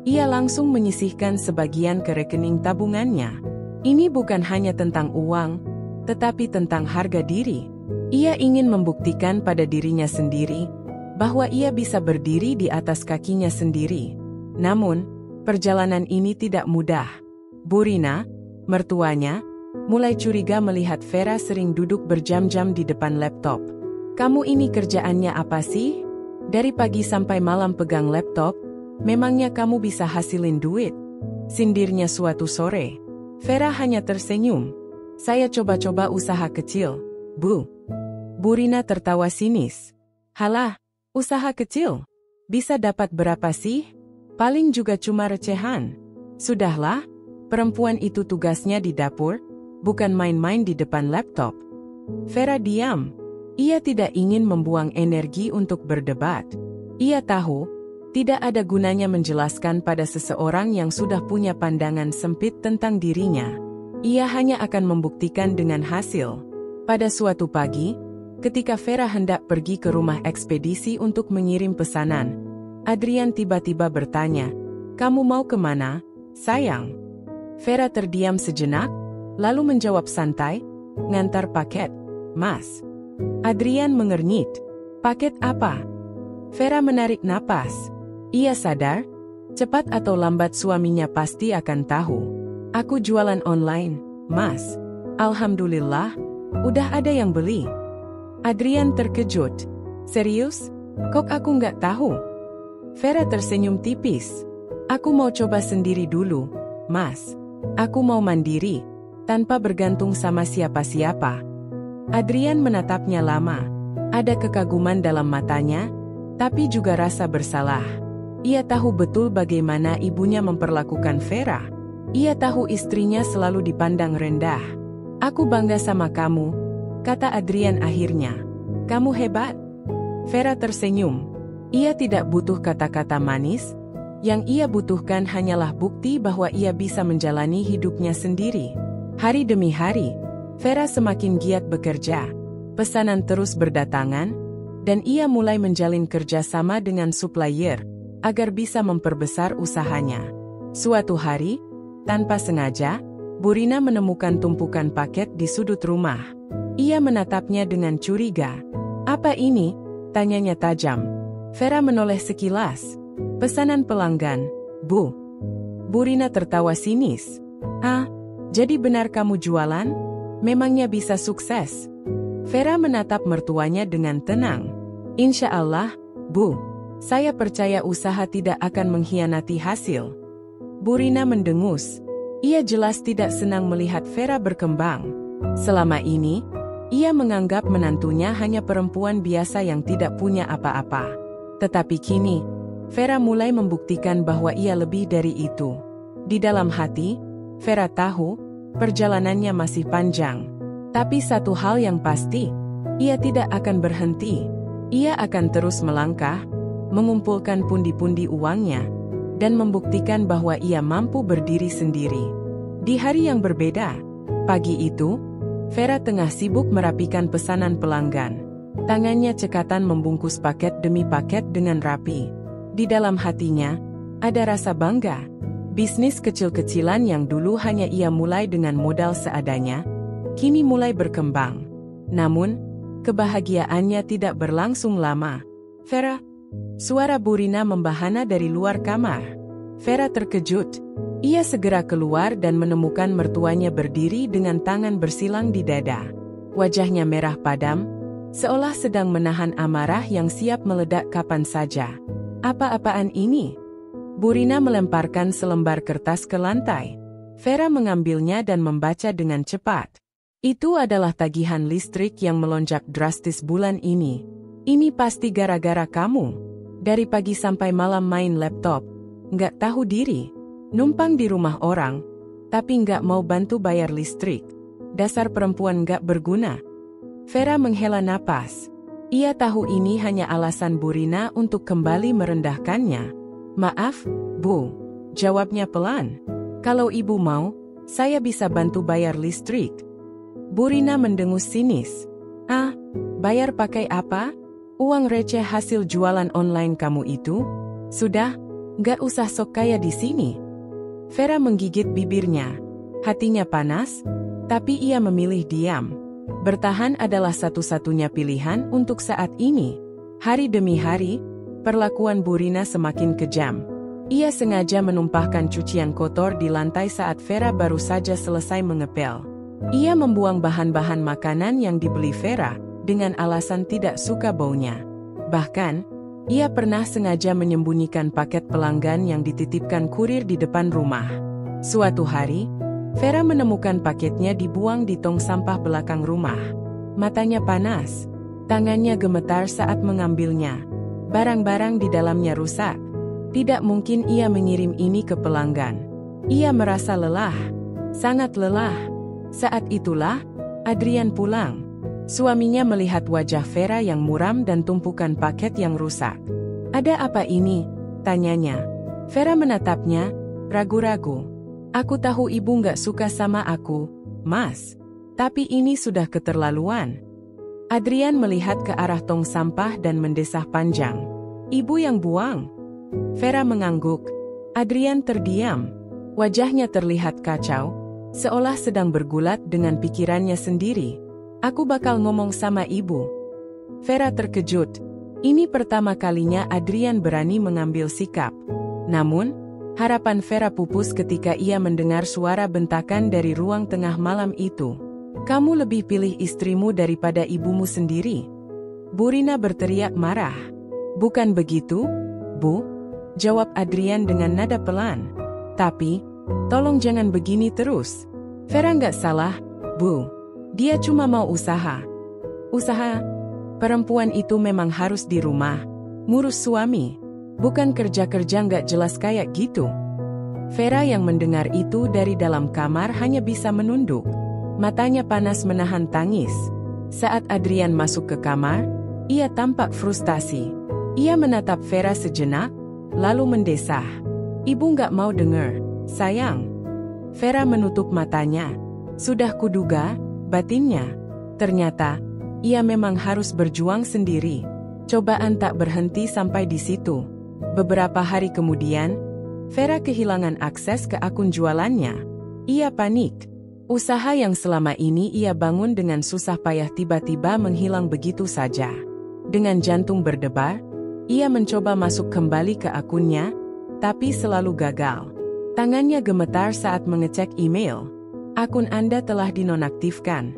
ia langsung menyisihkan sebagian ke rekening tabungannya. Ini bukan hanya tentang uang, tetapi tentang harga diri. Ia ingin membuktikan pada dirinya sendiri bahwa ia bisa berdiri di atas kakinya sendiri. Namun, perjalanan ini tidak mudah. Bu Rina, mertuanya, mulai curiga melihat Vera sering duduk berjam-jam di depan laptop. "Kamu ini kerjaannya apa sih? Dari pagi sampai malam pegang laptop, memangnya kamu bisa hasilin duit?" sindirnya suatu sore. Vera hanya tersenyum. "Saya coba-coba usaha kecil, Bu." Bu Rina tertawa sinis. "Halah, usaha kecil? Bisa dapat berapa sih? Paling juga cuma recehan." "Sudahlah, perempuan itu tugasnya di dapur, bukan main-main di depan laptop." Vera diam. Ia tidak ingin membuang energi untuk berdebat. Ia tahu, tidak ada gunanya menjelaskan pada seseorang yang sudah punya pandangan sempit tentang dirinya. Ia hanya akan membuktikan dengan hasil. Pada suatu pagi, ketika Vera hendak pergi ke rumah ekspedisi untuk mengirim pesanan, Adrian tiba-tiba bertanya, "Kamu mau kemana, sayang?" Vera terdiam sejenak, lalu menjawab santai, "Ngantar paket, Mas." Adrian mengernyit. "Paket apa?" Vera menarik napas. Ia sadar, cepat atau lambat suaminya pasti akan tahu. "Aku jualan online, Mas. Alhamdulillah, udah ada yang beli." Adrian terkejut. "Serius? Kok aku nggak tahu?" Vera tersenyum tipis. "Aku mau coba sendiri dulu, Mas. Aku mau mandiri, tanpa bergantung sama siapa-siapa." Adrian menatapnya lama. Ada kekaguman dalam matanya, tapi juga rasa bersalah. Ia tahu betul bagaimana ibunya memperlakukan Vera. Ia tahu istrinya selalu dipandang rendah. "Aku bangga sama kamu," kata Adrian akhirnya. "Kamu hebat." Vera tersenyum. Ia tidak butuh kata-kata manis. Yang ia butuhkan hanyalah bukti bahwa ia bisa menjalani hidupnya sendiri. Hari demi hari, Vera semakin giat bekerja. Pesanan terus berdatangan, dan ia mulai menjalin kerjasama dengan supplier agar bisa memperbesar usahanya. Suatu hari, tanpa sengaja, Bu Rina menemukan tumpukan paket di sudut rumah. Ia menatapnya dengan curiga. "Apa ini?" tanyanya tajam. Vera menoleh sekilas. "Pesanan pelanggan, Bu." Burina tertawa sinis. Ah, jadi benar kamu jualan? Memangnya bisa sukses? Vera menatap mertuanya dengan tenang. Insya Allah, Bu. Saya percaya usaha tidak akan mengkhianati hasil. Burina mendengus. Ia jelas tidak senang melihat Vera berkembang. Selama ini, ia menganggap menantunya hanya perempuan biasa yang tidak punya apa-apa. Tetapi kini, Vera mulai membuktikan bahwa ia lebih dari itu. Di dalam hati, Vera tahu, perjalanannya masih panjang. Tapi satu hal yang pasti, ia tidak akan berhenti. Ia akan terus melangkah, mengumpulkan pundi-pundi uangnya, dan membuktikan bahwa ia mampu berdiri sendiri. Di hari yang berbeda, pagi itu, Vera tengah sibuk merapikan pesanan pelanggan. Tangannya cekatan membungkus paket demi paket dengan rapi. Di dalam hatinya, ada rasa bangga. Bisnis kecil-kecilan yang dulu hanya ia mulai dengan modal seadanya, kini mulai berkembang. Namun, kebahagiaannya tidak berlangsung lama. Vera, suara Burina membahana dari luar kamar. Vera terkejut. Ia segera keluar dan menemukan mertuanya berdiri dengan tangan bersilang di dada. Wajahnya merah padam, seolah sedang menahan amarah yang siap meledak kapan saja. Apa-apaan ini? Burina melemparkan selembar kertas ke lantai. Vera mengambilnya dan membaca dengan cepat. Itu adalah tagihan listrik yang melonjak drastis bulan ini. Ini pasti gara-gara kamu. Dari pagi sampai malam main laptop. Nggak tahu diri. Numpang di rumah orang, tapi nggak mau bantu bayar listrik. Dasar perempuan nggak berguna. Vera menghela napas. Ia tahu ini hanya alasan Burina untuk kembali merendahkannya. Maaf, Bu. Jawabnya pelan. Kalau ibu mau, saya bisa bantu bayar listrik. Burina mendengus sinis. Ah, bayar pakai apa? Uang receh hasil jualan online kamu itu? Sudah, nggak usah sok kaya di sini. Vera menggigit bibirnya. Hatinya panas, tapi ia memilih diam. Bertahan adalah satu-satunya pilihan untuk saat ini. Hari demi hari, perlakuan Burina semakin kejam. Ia sengaja menumpahkan cucian kotor di lantai saat Vera baru saja selesai mengepel. Ia membuang bahan-bahan makanan yang dibeli Vera dengan alasan tidak suka baunya. Bahkan, ia pernah sengaja menyembunyikan paket pelanggan yang dititipkan kurir di depan rumah. Suatu hari, Vera menemukan paketnya dibuang di tong sampah belakang rumah. Matanya panas, tangannya gemetar saat mengambilnya. Barang-barang di dalamnya rusak. Tidak mungkin ia mengirim ini ke pelanggan. Ia merasa lelah, sangat lelah. Saat itulah, Adrian pulang. Suaminya melihat wajah Vera yang muram dan tumpukan paket yang rusak. Ada apa ini? Tanyanya. Vera menatapnya, ragu-ragu. Aku tahu ibu nggak suka sama aku, Mas. Tapi ini sudah keterlaluan. Adrian melihat ke arah tong sampah dan mendesah panjang. Ibu yang buang. Vera mengangguk. Adrian terdiam. Wajahnya terlihat kacau, seolah sedang bergulat dengan pikirannya sendiri. Aku bakal ngomong sama ibu. Vera terkejut. Ini pertama kalinya Adrian berani mengambil sikap. Namun, harapan Vera pupus ketika ia mendengar suara bentakan dari ruang tengah malam itu. Kamu lebih pilih istrimu daripada ibumu sendiri. Burina berteriak marah. Bukan begitu, Bu? Jawab Adrian dengan nada pelan. Tapi, tolong jangan begini terus. Vera nggak salah, Bu. Dia cuma mau usaha. Usaha? Perempuan itu memang harus di rumah, ngurus suami. Bukan kerja-kerja nggak jelas kayak gitu. Vera yang mendengar itu dari dalam kamar hanya bisa menunduk. Matanya panas menahan tangis. Saat Adrian masuk ke kamar, ia tampak frustasi. Ia menatap Vera sejenak, lalu mendesah. Ibu nggak mau dengar, sayang. Vera menutup matanya. Sudah kuduga, batinnya. Ternyata, ia memang harus berjuang sendiri. Cobaan tak berhenti sampai di situ. Beberapa hari kemudian, Vera kehilangan akses ke akun jualannya. Ia panik. Usaha yang selama ini ia bangun dengan susah payah tiba-tiba menghilang begitu saja. Dengan jantung berdebar, ia mencoba masuk kembali ke akunnya, tapi selalu gagal. Tangannya gemetar saat mengecek email. Akun Anda telah dinonaktifkan.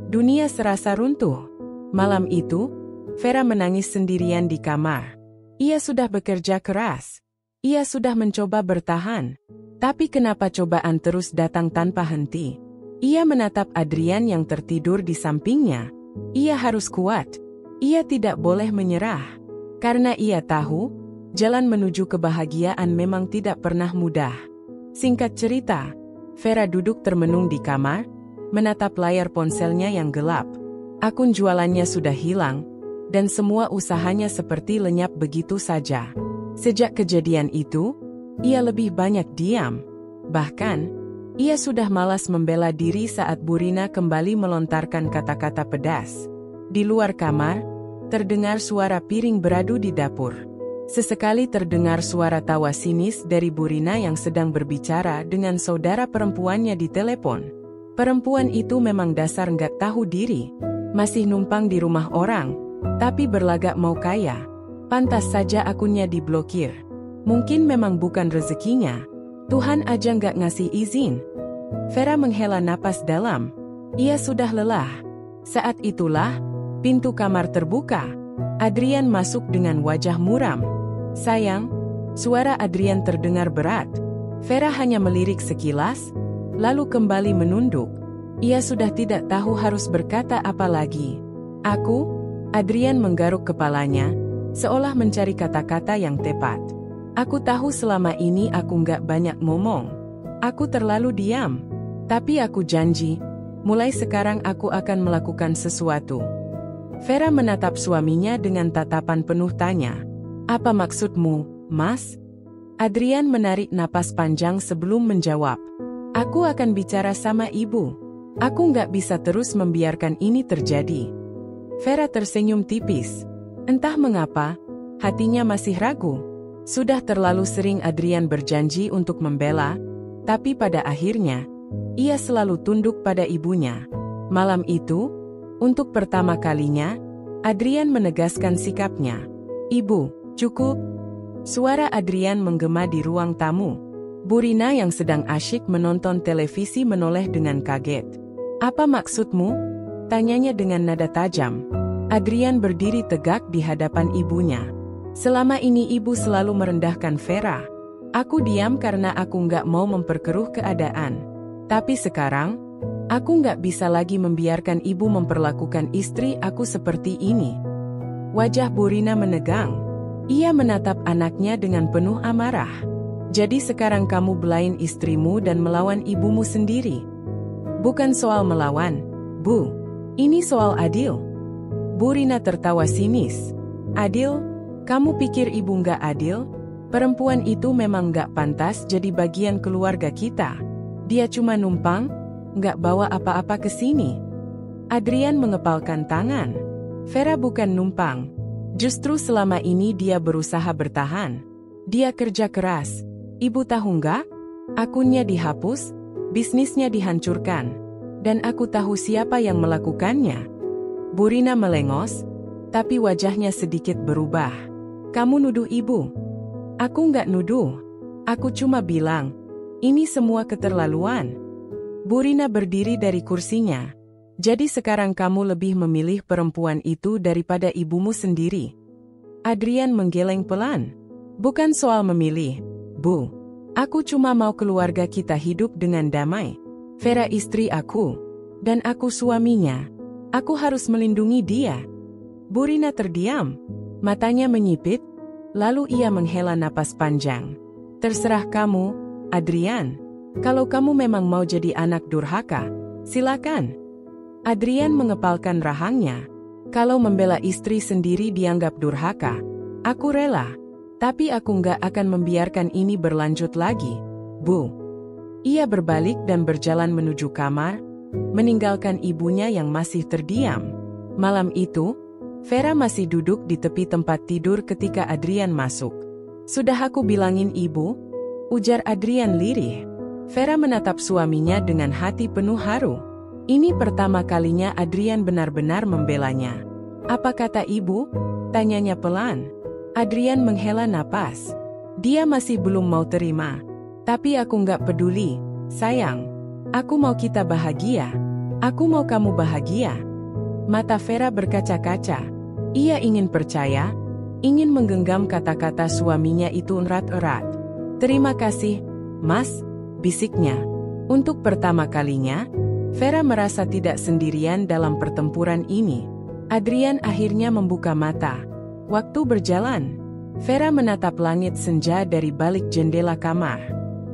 Dunia serasa runtuh. Malam itu, Vera menangis sendirian di kamar. Ia sudah bekerja keras. Ia sudah mencoba bertahan. Tapi kenapa cobaan terus datang tanpa henti? Ia menatap Adrian yang tertidur di sampingnya. Ia harus kuat. Ia tidak boleh menyerah. Karena ia tahu, jalan menuju kebahagiaan memang tidak pernah mudah. Singkat cerita, Vera duduk termenung di kamar, menatap layar ponselnya yang gelap. Akun jualannya sudah hilang, dan semua usahanya seperti lenyap begitu saja. Sejak kejadian itu, ia lebih banyak diam. Bahkan, ia sudah malas membela diri saat Burina kembali melontarkan kata-kata pedas. Di luar kamar, terdengar suara piring beradu di dapur. Sesekali terdengar suara tawa sinis dari Burina yang sedang berbicara dengan saudara perempuannya di telepon. Perempuan itu memang dasar nggak tahu diri. Masih numpang di rumah orang, tapi berlagak mau kaya. Pantas saja akunnya diblokir. Mungkin memang bukan rezekinya. Tuhan aja nggak ngasih izin. Vera menghela napas dalam. Ia sudah lelah. Saat itulah, pintu kamar terbuka. Adrian masuk dengan wajah muram. Sayang, suara Adrian terdengar berat. Vera hanya melirik sekilas, lalu kembali menunduk. Ia sudah tidak tahu harus berkata apa lagi. Aku, Adrian menggaruk kepalanya, seolah mencari kata-kata yang tepat. Aku tahu selama ini aku nggak banyak ngomong. Aku terlalu diam. Tapi aku janji, mulai sekarang aku akan melakukan sesuatu. Vera menatap suaminya dengan tatapan penuh tanya. Apa maksudmu, Mas? Adrian menarik napas panjang sebelum menjawab. Aku akan bicara sama ibu. Aku nggak bisa terus membiarkan ini terjadi. Vera tersenyum tipis. Entah mengapa, hatinya masih ragu. Sudah terlalu sering Adrian berjanji untuk membela, tapi pada akhirnya, ia selalu tunduk pada ibunya. Malam itu, untuk pertama kalinya, Adrian menegaskan sikapnya. Ibu, cukup. Suara Adrian menggema di ruang tamu. Burina yang sedang asyik menonton televisi menoleh dengan kaget. Apa maksudmu? Tanyanya dengan nada tajam. Adrian berdiri tegak di hadapan ibunya. Selama ini ibu selalu merendahkan Vera. Aku diam karena aku nggak mau memperkeruh keadaan. Tapi sekarang, aku nggak bisa lagi membiarkan ibu memperlakukan istri aku seperti ini. Wajah Burina menegang. Ia menatap anaknya dengan penuh amarah. Jadi sekarang kamu belain istrimu dan melawan ibumu sendiri. Bukan soal melawan, Bu. Ini soal adil. Burina tertawa sinis. Adil? Kamu pikir ibu nggak adil? Perempuan itu memang nggak pantas jadi bagian keluarga kita. Dia cuma numpang, nggak bawa apa-apa ke sini. Adrian mengepalkan tangan. Vera bukan numpang. Justru selama ini dia berusaha bertahan. Dia kerja keras. Ibu tahu nggak? Akunnya dihapus, bisnisnya dihancurkan. Dan aku tahu siapa yang melakukannya. Burina melengos, tapi wajahnya sedikit berubah. Kamu nuduh ibu? Aku nggak nuduh. Aku cuma bilang, ini semua keterlaluan. Burina berdiri dari kursinya. Jadi sekarang kamu lebih memilih perempuan itu daripada ibumu sendiri. Adrian menggeleng pelan. Bukan soal memilih, Bu. Aku cuma mau keluarga kita hidup dengan damai. Vera istri aku. Dan aku suaminya. Aku harus melindungi dia. Burina terdiam. Matanya menyipit. Lalu ia menghela napas panjang. Terserah kamu, Adrian. Kalau kamu memang mau jadi anak durhaka, silakan. Adrian mengepalkan rahangnya. Kalau membela istri sendiri dianggap durhaka, aku rela. Tapi aku nggak akan membiarkan ini berlanjut lagi, Bu. Ia berbalik dan berjalan menuju kamar, meninggalkan ibunya yang masih terdiam. Malam itu, Vera masih duduk di tepi tempat tidur ketika Adrian masuk. Sudah aku bilangin ibu, ujar Adrian lirih. Vera menatap suaminya dengan hati penuh haru. Ini pertama kalinya Adrian benar-benar membelanya. Apa kata ibu? Tanyanya pelan. Adrian menghela napas. Dia masih belum mau terima. Tapi aku nggak peduli, sayang. Aku mau kita bahagia. Aku mau kamu bahagia. Mata Vera berkaca-kaca. Ia ingin percaya, ingin menggenggam kata-kata suaminya itu erat-erat. Terima kasih, Mas, bisiknya. Untuk pertama kalinya, Vera merasa tidak sendirian dalam pertempuran ini. Adrian akhirnya membuka mata. Waktu berjalan, Vera menatap langit senja dari balik jendela kamar.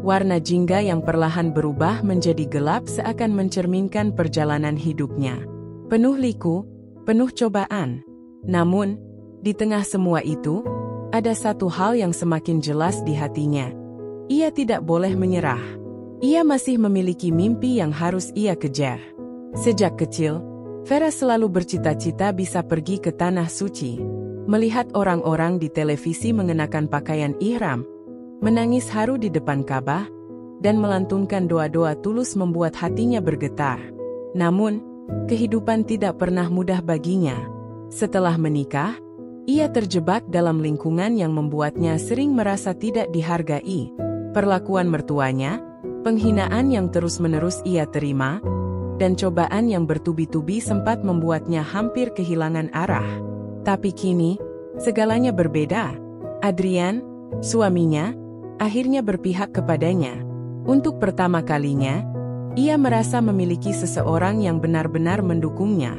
Warna jingga yang perlahan berubah menjadi gelap seakan mencerminkan perjalanan hidupnya. Penuh liku, penuh cobaan. Namun, di tengah semua itu, ada satu hal yang semakin jelas di hatinya. Ia tidak boleh menyerah. Ia masih memiliki mimpi yang harus ia kejar. Sejak kecil, Vera selalu bercita-cita bisa pergi ke Tanah Suci. Melihat orang-orang di televisi mengenakan pakaian ihram, menangis haru di depan Ka'bah, dan melantunkan doa-doa tulus membuat hatinya bergetar. Namun, kehidupan tidak pernah mudah baginya. Setelah menikah, ia terjebak dalam lingkungan yang membuatnya sering merasa tidak dihargai. Perlakuan mertuanya, penghinaan yang terus-menerus ia terima, dan cobaan yang bertubi-tubi sempat membuatnya hampir kehilangan arah. Tapi kini, segalanya berbeda. Adrian, suaminya, akhirnya berpihak kepadanya. Untuk pertama kalinya, ia merasa memiliki seseorang yang benar-benar mendukungnya.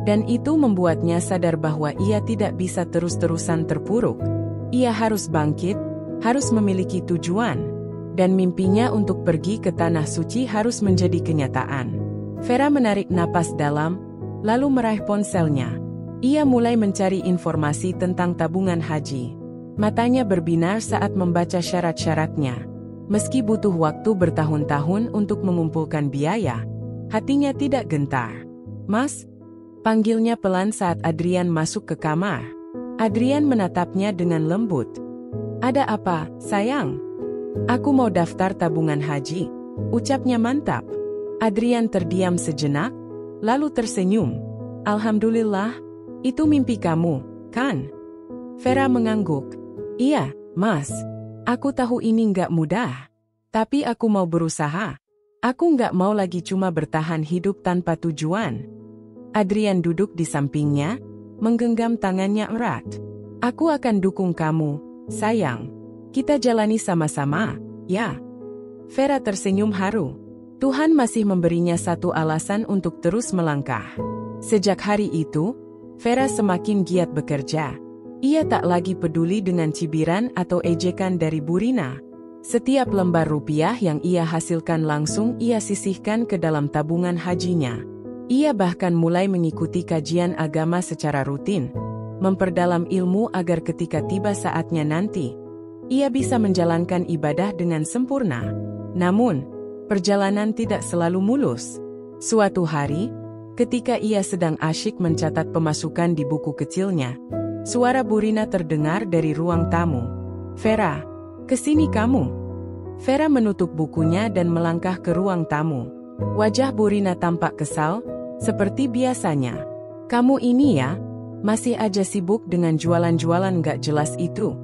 Dan itu membuatnya sadar bahwa ia tidak bisa terus-terusan terpuruk. Ia harus bangkit, harus memiliki tujuan. Dan mimpinya untuk pergi ke Tanah Suci harus menjadi kenyataan. Vera menarik napas dalam, lalu meraih ponselnya. Ia mulai mencari informasi tentang tabungan haji. Matanya berbinar saat membaca syarat-syaratnya. Meski butuh waktu bertahun-tahun untuk mengumpulkan biaya, hatinya tidak gentar. Mas, panggilnya pelan saat Adrian masuk ke kamar. Adrian menatapnya dengan lembut. Ada apa, sayang? Aku mau daftar tabungan haji, ucapnya mantap. Adrian terdiam sejenak, lalu tersenyum. Alhamdulillah, itu mimpi kamu, kan? Vera mengangguk. Iya, Mas. Aku tahu ini nggak mudah. Tapi aku mau berusaha. Aku nggak mau lagi cuma bertahan hidup tanpa tujuan. Adrian duduk di sampingnya, menggenggam tangannya erat. Aku akan dukung kamu, sayang. Kita jalani sama-sama, ya. Vera tersenyum haru. Tuhan masih memberinya satu alasan untuk terus melangkah. Sejak hari itu, Vera semakin giat bekerja. Ia tak lagi peduli dengan cibiran atau ejekan dari Bu Rina. Setiap lembar rupiah yang ia hasilkan langsung ia sisihkan ke dalam tabungan hajinya. Ia bahkan mulai mengikuti kajian agama secara rutin, memperdalam ilmu agar ketika tiba saatnya nanti, ia bisa menjalankan ibadah dengan sempurna. Namun, perjalanan tidak selalu mulus. Suatu hari, ketika ia sedang asyik mencatat pemasukan di buku kecilnya, suara Bu Rina terdengar dari ruang tamu. Vera, kesini kamu. Vera menutup bukunya dan melangkah ke ruang tamu. Wajah Bu Rina tampak kesal, seperti biasanya. Kamu ini ya, masih aja sibuk dengan jualan-jualan gak jelas itu.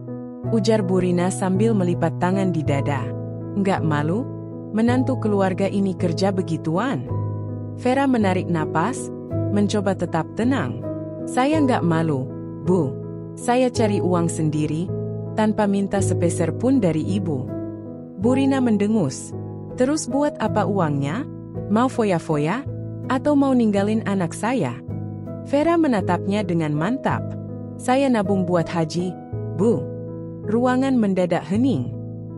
Ujar Bu Rina sambil melipat tangan di dada. Nggak malu? Menantu keluarga ini kerja begituan? Vera menarik napas, mencoba tetap tenang. Saya nggak malu, Bu. Saya cari uang sendiri, tanpa minta sepeser pun dari ibu. Bu Rina mendengus. Terus buat apa uangnya? Mau foya-foya? Atau mau ninggalin anak saya? Vera menatapnya dengan mantap. Saya nabung buat haji, Bu. Ruangan mendadak hening.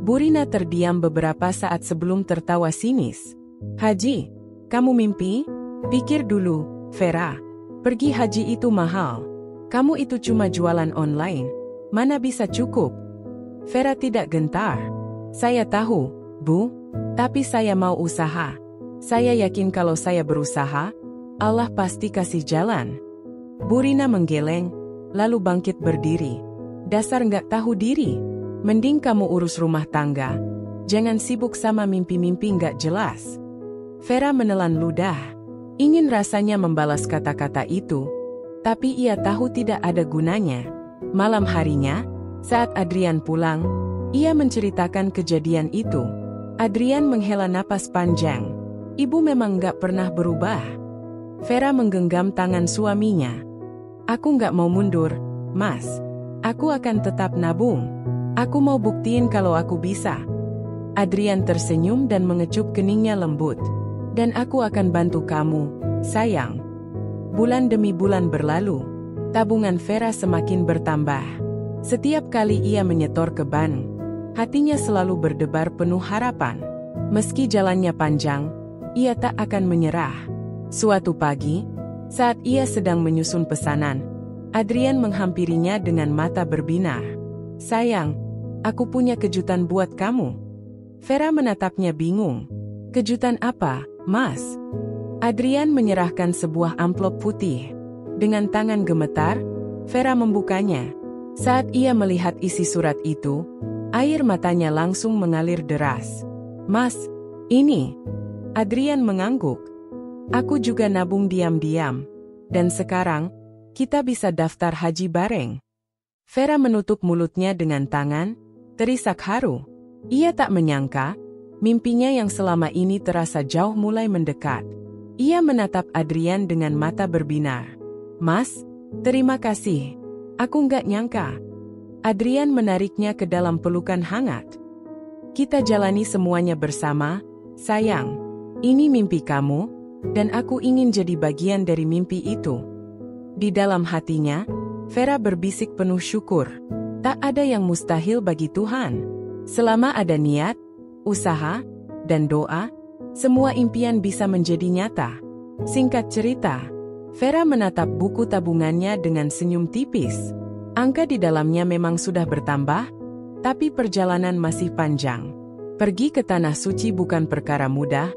Bu Rina terdiam beberapa saat sebelum tertawa sinis. Haji, kamu mimpi? Pikir dulu, Vera. Pergi haji itu mahal. Kamu itu cuma jualan online. Mana bisa cukup? Vera tidak gentar. Saya tahu, Bu. Tapi saya mau usaha. Saya yakin kalau saya berusaha, Allah pasti kasih jalan. Bu Rina menggeleng, lalu bangkit berdiri. Dasar nggak tahu diri. Mending kamu urus rumah tangga. Jangan sibuk sama mimpi-mimpi nggak jelas. Vera menelan ludah. Ingin rasanya membalas kata-kata itu. Tapi ia tahu tidak ada gunanya. Malam harinya, saat Adrian pulang, ia menceritakan kejadian itu. Adrian menghela napas panjang. Ibu memang nggak pernah berubah. Vera menggenggam tangan suaminya. Aku nggak mau mundur, Mas. Aku akan tetap nabung. Aku mau buktiin kalau aku bisa. Adrian tersenyum dan mengecup keningnya lembut. Dan aku akan bantu kamu, sayang. Bulan demi bulan berlalu. Tabungan Vera semakin bertambah. Setiap kali ia menyetor ke bank, hatinya selalu berdebar penuh harapan. Meski jalannya panjang, ia tak akan menyerah. Suatu pagi, saat ia sedang menyusun pesanan, Adrian menghampirinya dengan mata berbinar. Sayang, aku punya kejutan buat kamu. Vera menatapnya bingung. Kejutan apa, Mas? Adrian menyerahkan sebuah amplop putih. Dengan tangan gemetar, Vera membukanya. Saat ia melihat isi surat itu, air matanya langsung mengalir deras. Mas, ini. Adrian mengangguk. Aku juga nabung diam-diam. Dan sekarang, kita bisa daftar haji bareng. Vera menutup mulutnya dengan tangan, terisak haru. Ia tak menyangka, mimpinya yang selama ini terasa jauh mulai mendekat. Ia menatap Adrian dengan mata berbinar. Mas, terima kasih. Aku nggak nyangka. Adrian menariknya ke dalam pelukan hangat. Kita jalani semuanya bersama, sayang. Ini mimpi kamu, dan aku ingin jadi bagian dari mimpi itu. Di dalam hatinya, Vera berbisik penuh syukur. Tak ada yang mustahil bagi Tuhan. Selama ada niat, usaha, dan doa, semua impian bisa menjadi nyata. Singkat cerita, Vera menatap buku tabungannya dengan senyum tipis. Angka di dalamnya memang sudah bertambah, tapi perjalanan masih panjang. Pergi ke Tanah Suci bukan perkara mudah,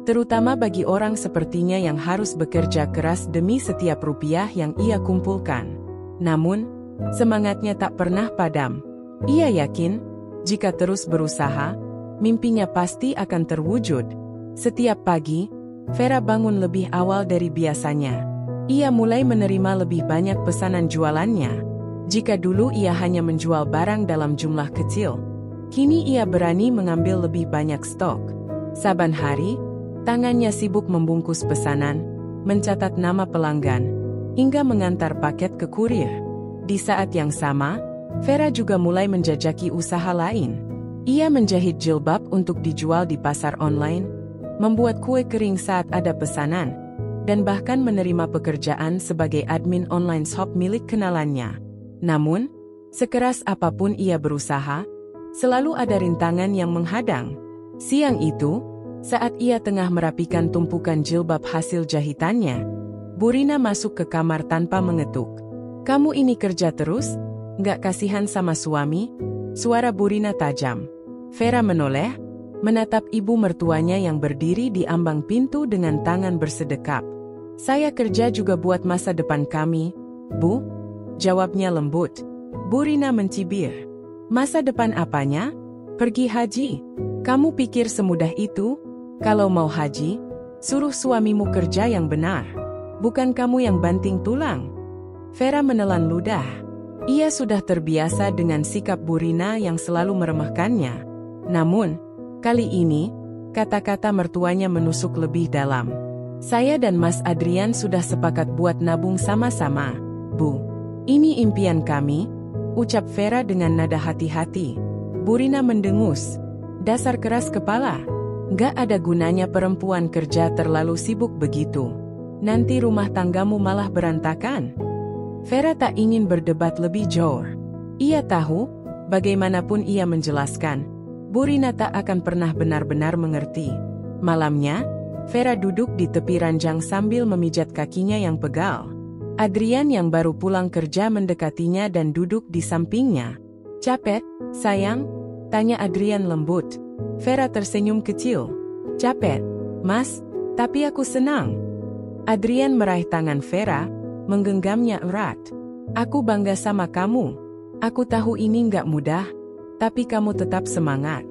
terutama bagi orang sepertinya yang harus bekerja keras demi setiap rupiah yang ia kumpulkan. Namun, semangatnya tak pernah padam. Ia yakin, jika terus berusaha, mimpinya pasti akan terwujud. Setiap pagi, Vera bangun lebih awal dari biasanya. Ia mulai menerima lebih banyak pesanan jualannya. Jika dulu ia hanya menjual barang dalam jumlah kecil, kini ia berani mengambil lebih banyak stok. Saban hari, tangannya sibuk membungkus pesanan, mencatat nama pelanggan, hingga mengantar paket ke kurir. Di saat yang sama, Vera juga mulai menjajaki usaha lain. Ia menjahit jilbab untuk dijual di pasar online, membuat kue kering saat ada pesanan, dan bahkan menerima pekerjaan sebagai admin online shop milik kenalannya. Namun, sekeras apapun ia berusaha, selalu ada rintangan yang menghadang. Siang itu, saat ia tengah merapikan tumpukan jilbab hasil jahitannya, Burina masuk ke kamar tanpa mengetuk. Kamu ini kerja terus? Nggak kasihan sama suami? Suara Burina tajam. Vera menoleh, menatap ibu mertuanya yang berdiri di ambang pintu dengan tangan bersedekap. Saya kerja juga buat masa depan kami, Bu. Jawabnya lembut. Burina mencibir. Masa depan apanya? Pergi haji. Kamu pikir semudah itu? Kalau mau haji, suruh suamimu kerja yang benar. Bukan kamu yang banting tulang. Vera menelan ludah. Ia sudah terbiasa dengan sikap Burina yang selalu meremehkannya. Namun, kali ini, kata-kata mertuanya menusuk lebih dalam. Saya dan Mas Adrian sudah sepakat buat nabung sama-sama, Bu. Ini impian kami, ucap Vera dengan nada hati-hati. Burina mendengus. Dasar keras kepala. Nggak ada gunanya perempuan kerja terlalu sibuk begitu. Nanti rumah tanggamu malah berantakan. Vera tak ingin berdebat lebih jauh. Ia tahu, bagaimanapun ia menjelaskan, Burina tak akan pernah benar-benar mengerti. Malamnya, Vera duduk di tepi ranjang sambil memijat kakinya yang pegal. Adrian yang baru pulang kerja mendekatinya dan duduk di sampingnya. Capek, sayang? Tanya Adrian lembut. Vera tersenyum kecil. Capek, Mas, tapi aku senang. Adrian meraih tangan Vera, menggenggamnya erat. Aku bangga sama kamu. Aku tahu ini nggak mudah, tapi kamu tetap semangat.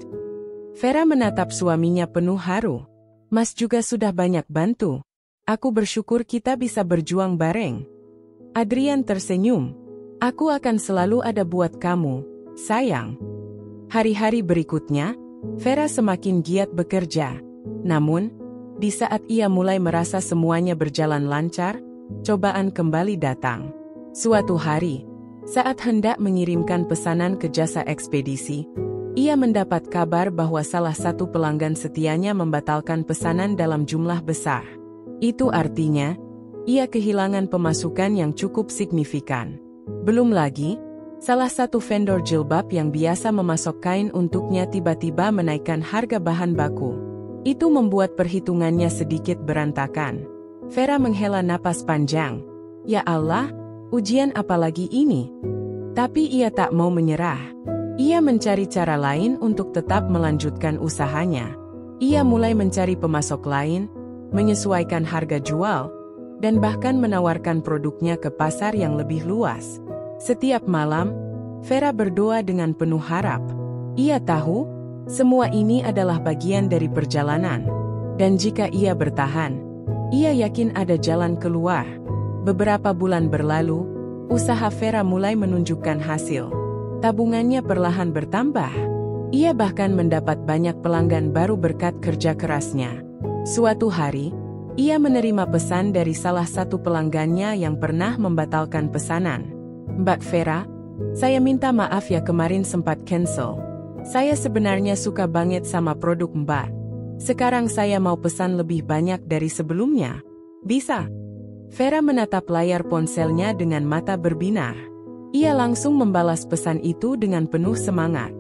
Vera menatap suaminya penuh haru. Mas juga sudah banyak bantu. Aku bersyukur kita bisa berjuang bareng. Adrian tersenyum. Aku akan selalu ada buat kamu, sayang. Hari-hari berikutnya, Vera semakin giat bekerja. Namun, di saat ia mulai merasa semuanya berjalan lancar, cobaan kembali datang. Suatu hari, saat hendak mengirimkan pesanan ke jasa ekspedisi, ia mendapat kabar bahwa salah satu pelanggan setianya membatalkan pesanan dalam jumlah besar. Itu artinya, ia kehilangan pemasukan yang cukup signifikan. Belum lagi, salah satu vendor jilbab yang biasa memasok kain untuknya tiba-tiba menaikkan harga bahan baku. Itu membuat perhitungannya sedikit berantakan. Vera menghela napas panjang. Ya Allah, ujian apa lagi ini? Tapi ia tak mau menyerah. Ia mencari cara lain untuk tetap melanjutkan usahanya. Ia mulai mencari pemasok lain, menyesuaikan harga jual, dan bahkan menawarkan produknya ke pasar yang lebih luas. Setiap malam, Vera berdoa dengan penuh harap. Ia tahu, semua ini adalah bagian dari perjalanan. Dan jika ia bertahan, ia yakin ada jalan keluar. Beberapa bulan berlalu, usaha Vera mulai menunjukkan hasil. Tabungannya perlahan bertambah. Ia bahkan mendapat banyak pelanggan baru berkat kerja kerasnya. Suatu hari, ia menerima pesan dari salah satu pelanggannya yang pernah membatalkan pesanan. Mbak Vera, saya minta maaf ya kemarin sempat cancel. Saya sebenarnya suka banget sama produk Mbak. Sekarang saya mau pesan lebih banyak dari sebelumnya. Bisa? Vera menatap layar ponselnya dengan mata berbinar. Ia langsung membalas pesan itu dengan penuh semangat.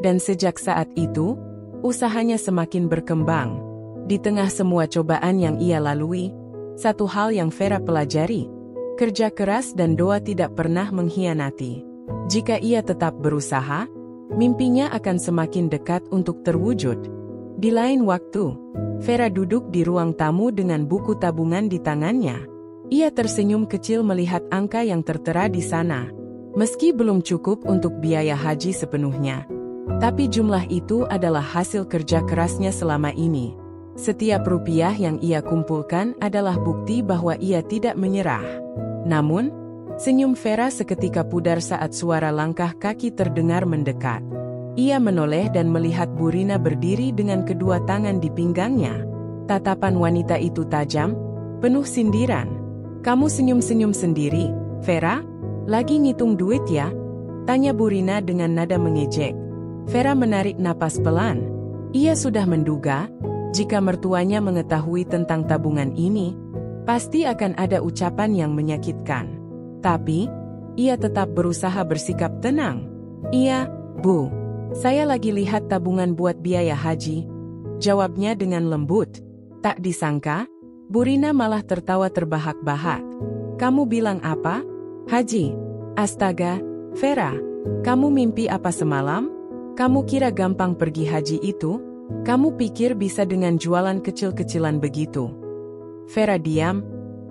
Dan sejak saat itu, usahanya semakin berkembang. Di tengah semua cobaan yang ia lalui, satu hal yang Vera pelajari, kerja keras dan doa tidak pernah mengkhianati. Jika ia tetap berusaha, mimpinya akan semakin dekat untuk terwujud. Di lain waktu, Vera duduk di ruang tamu dengan buku tabungan di tangannya. Ia tersenyum kecil melihat angka yang tertera di sana. Meski belum cukup untuk biaya haji sepenuhnya, tapi jumlah itu adalah hasil kerja kerasnya selama ini. Setiap rupiah yang ia kumpulkan adalah bukti bahwa ia tidak menyerah. Namun, senyum Vera seketika pudar saat suara langkah kaki terdengar mendekat. Ia menoleh dan melihat Burina berdiri dengan kedua tangan di pinggangnya. Tatapan wanita itu tajam, penuh sindiran. Kamu senyum-senyum sendiri, Vera? Lagi ngitung duit ya? Tanya Burina dengan nada mengejek. Vera menarik napas pelan. Ia sudah menduga, jika mertuanya mengetahui tentang tabungan ini, pasti akan ada ucapan yang menyakitkan. Tapi, ia tetap berusaha bersikap tenang. Iya, Bu. Saya lagi lihat tabungan buat biaya haji. Jawabnya dengan lembut. Tak disangka, Burina malah tertawa terbahak-bahak. Kamu bilang apa? Haji. Astaga, Vera. Kamu mimpi apa semalam? Kamu kira gampang pergi haji itu? Kamu pikir bisa dengan jualan kecil-kecilan begitu? Vera diam,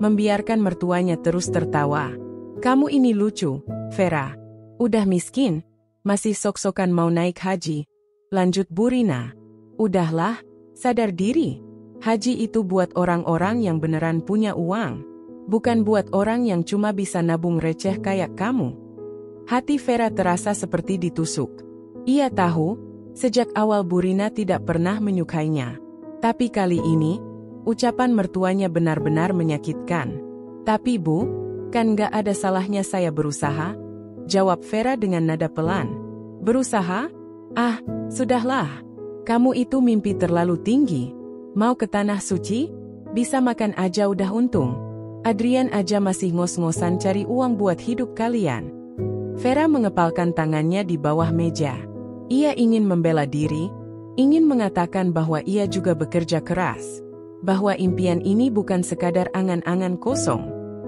membiarkan mertuanya terus tertawa. Kamu ini lucu, Vera. Udah miskin, masih sok-sokan mau naik haji. Lanjut Burina. Udahlah, sadar diri. Haji itu buat orang-orang yang beneran punya uang. Bukan buat orang yang cuma bisa nabung receh kayak kamu. Hati Vera terasa seperti ditusuk. Ia tahu, sejak awal Burina tidak pernah menyukainya. Tapi kali ini, ucapan mertuanya benar-benar menyakitkan. Tapi Bu, kan gak ada salahnya saya berusaha? Jawab Vera dengan nada pelan. Berusaha? Ah, sudahlah. Kamu itu mimpi terlalu tinggi. Mau ke tanah suci? Bisa makan aja udah untung. Adrian aja masih ngos-ngosan cari uang buat hidup kalian. Vera mengepalkan tangannya di bawah meja. Ia ingin membela diri, ingin mengatakan bahwa ia juga bekerja keras. Bahwa impian ini bukan sekadar angan-angan kosong.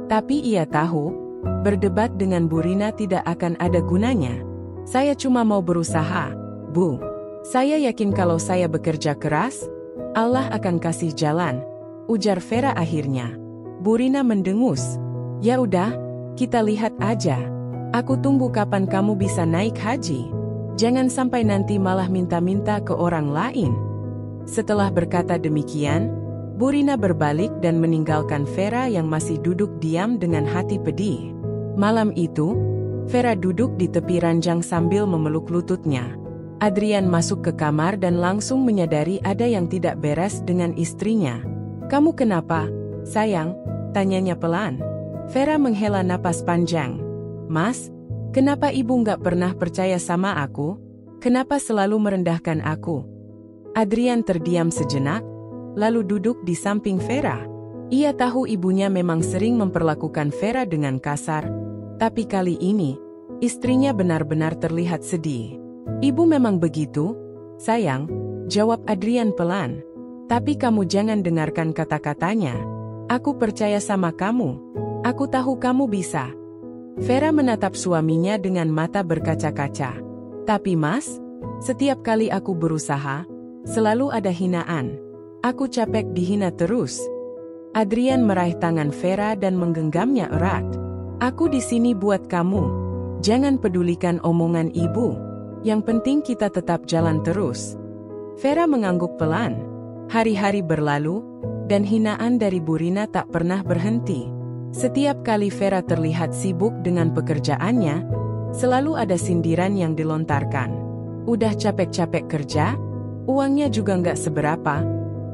Tapi ia tahu, berdebat dengan Burina tidak akan ada gunanya. Saya cuma mau berusaha, Bu. Saya yakin kalau saya bekerja keras, Allah akan kasih jalan, ujar Vera akhirnya. Burina mendengus. Ya udah, kita lihat aja. Aku tunggu kapan kamu bisa naik haji. Jangan sampai nanti malah minta-minta ke orang lain. Setelah berkata demikian, Burina berbalik dan meninggalkan Vera yang masih duduk diam dengan hati pedih. Malam itu, Vera duduk di tepi ranjang sambil memeluk lututnya. Adrian masuk ke kamar dan langsung menyadari ada yang tidak beres dengan istrinya. "Kamu kenapa, sayang?" tanyanya pelan. Vera menghela napas panjang. "Mas, kenapa ibu nggak pernah percaya sama aku? Kenapa selalu merendahkan aku?" Adrian terdiam sejenak, lalu duduk di samping Vera. Ia tahu ibunya memang sering memperlakukan Vera dengan kasar, tapi kali ini, istrinya benar-benar terlihat sedih. "Ibu memang begitu, sayang," jawab Adrian pelan. "Tapi kamu jangan dengarkan kata-katanya. Aku percaya sama kamu. Aku tahu kamu bisa." Vera menatap suaminya dengan mata berkaca-kaca. "Tapi Mas, setiap kali aku berusaha, selalu ada hinaan. Aku capek dihina terus." Adrian meraih tangan Vera dan menggenggamnya erat. "Aku di sini buat kamu. Jangan pedulikan omongan ibu. Yang penting kita tetap jalan terus." Vera mengangguk pelan. Hari-hari berlalu, dan hinaan dari Bu Rina tak pernah berhenti. Setiap kali Vera terlihat sibuk dengan pekerjaannya, selalu ada sindiran yang dilontarkan. "Udah capek-capek kerja, uangnya juga nggak seberapa,"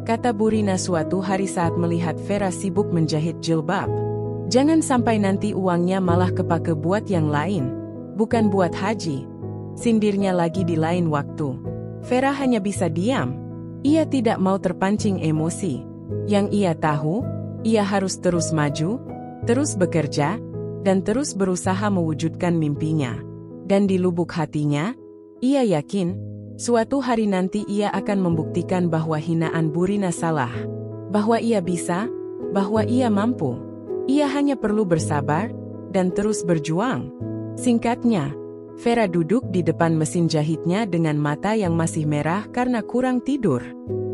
kata Bu Rina suatu hari saat melihat Vera sibuk menjahit jilbab. "Jangan sampai nanti uangnya malah kepake buat yang lain, bukan buat haji," sindirnya lagi di lain waktu. Vera hanya bisa diam. Ia tidak mau terpancing emosi. Yang ia tahu, ia harus terus maju, terus bekerja, dan terus berusaha mewujudkan mimpinya. Dan di lubuk hatinya, ia yakin, suatu hari nanti ia akan membuktikan bahwa hinaan Bu Rina salah. Bahwa ia bisa, bahwa ia mampu. Ia hanya perlu bersabar, dan terus berjuang. Singkatnya, Vera duduk di depan mesin jahitnya dengan mata yang masih merah karena kurang tidur.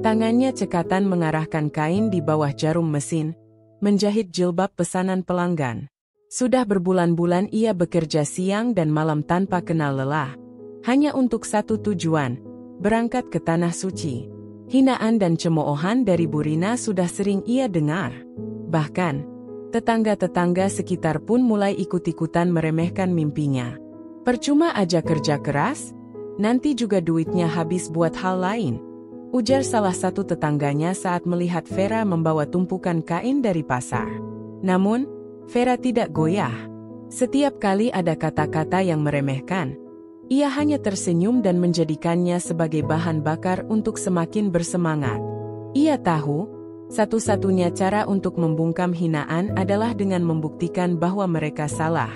Tangannya cekatan mengarahkan kain di bawah jarum mesin, menjahit jilbab pesanan pelanggan. Sudah berbulan-bulan ia bekerja siang dan malam tanpa kenal lelah. Hanya untuk satu tujuan, berangkat ke Tanah Suci. Hinaan dan cemoohan dari Bu Rina sudah sering ia dengar. Bahkan, tetangga-tetangga sekitar pun mulai ikut-ikutan meremehkan mimpinya. "Percuma aja kerja keras, nanti juga duitnya habis buat hal lain," ujar salah satu tetangganya saat melihat Vera membawa tumpukan kain dari pasar. Namun, Vera tidak goyah. Setiap kali ada kata-kata yang meremehkan, ia hanya tersenyum dan menjadikannya sebagai bahan bakar untuk semakin bersemangat. Ia tahu, satu-satunya cara untuk membungkam hinaan adalah dengan membuktikan bahwa mereka salah.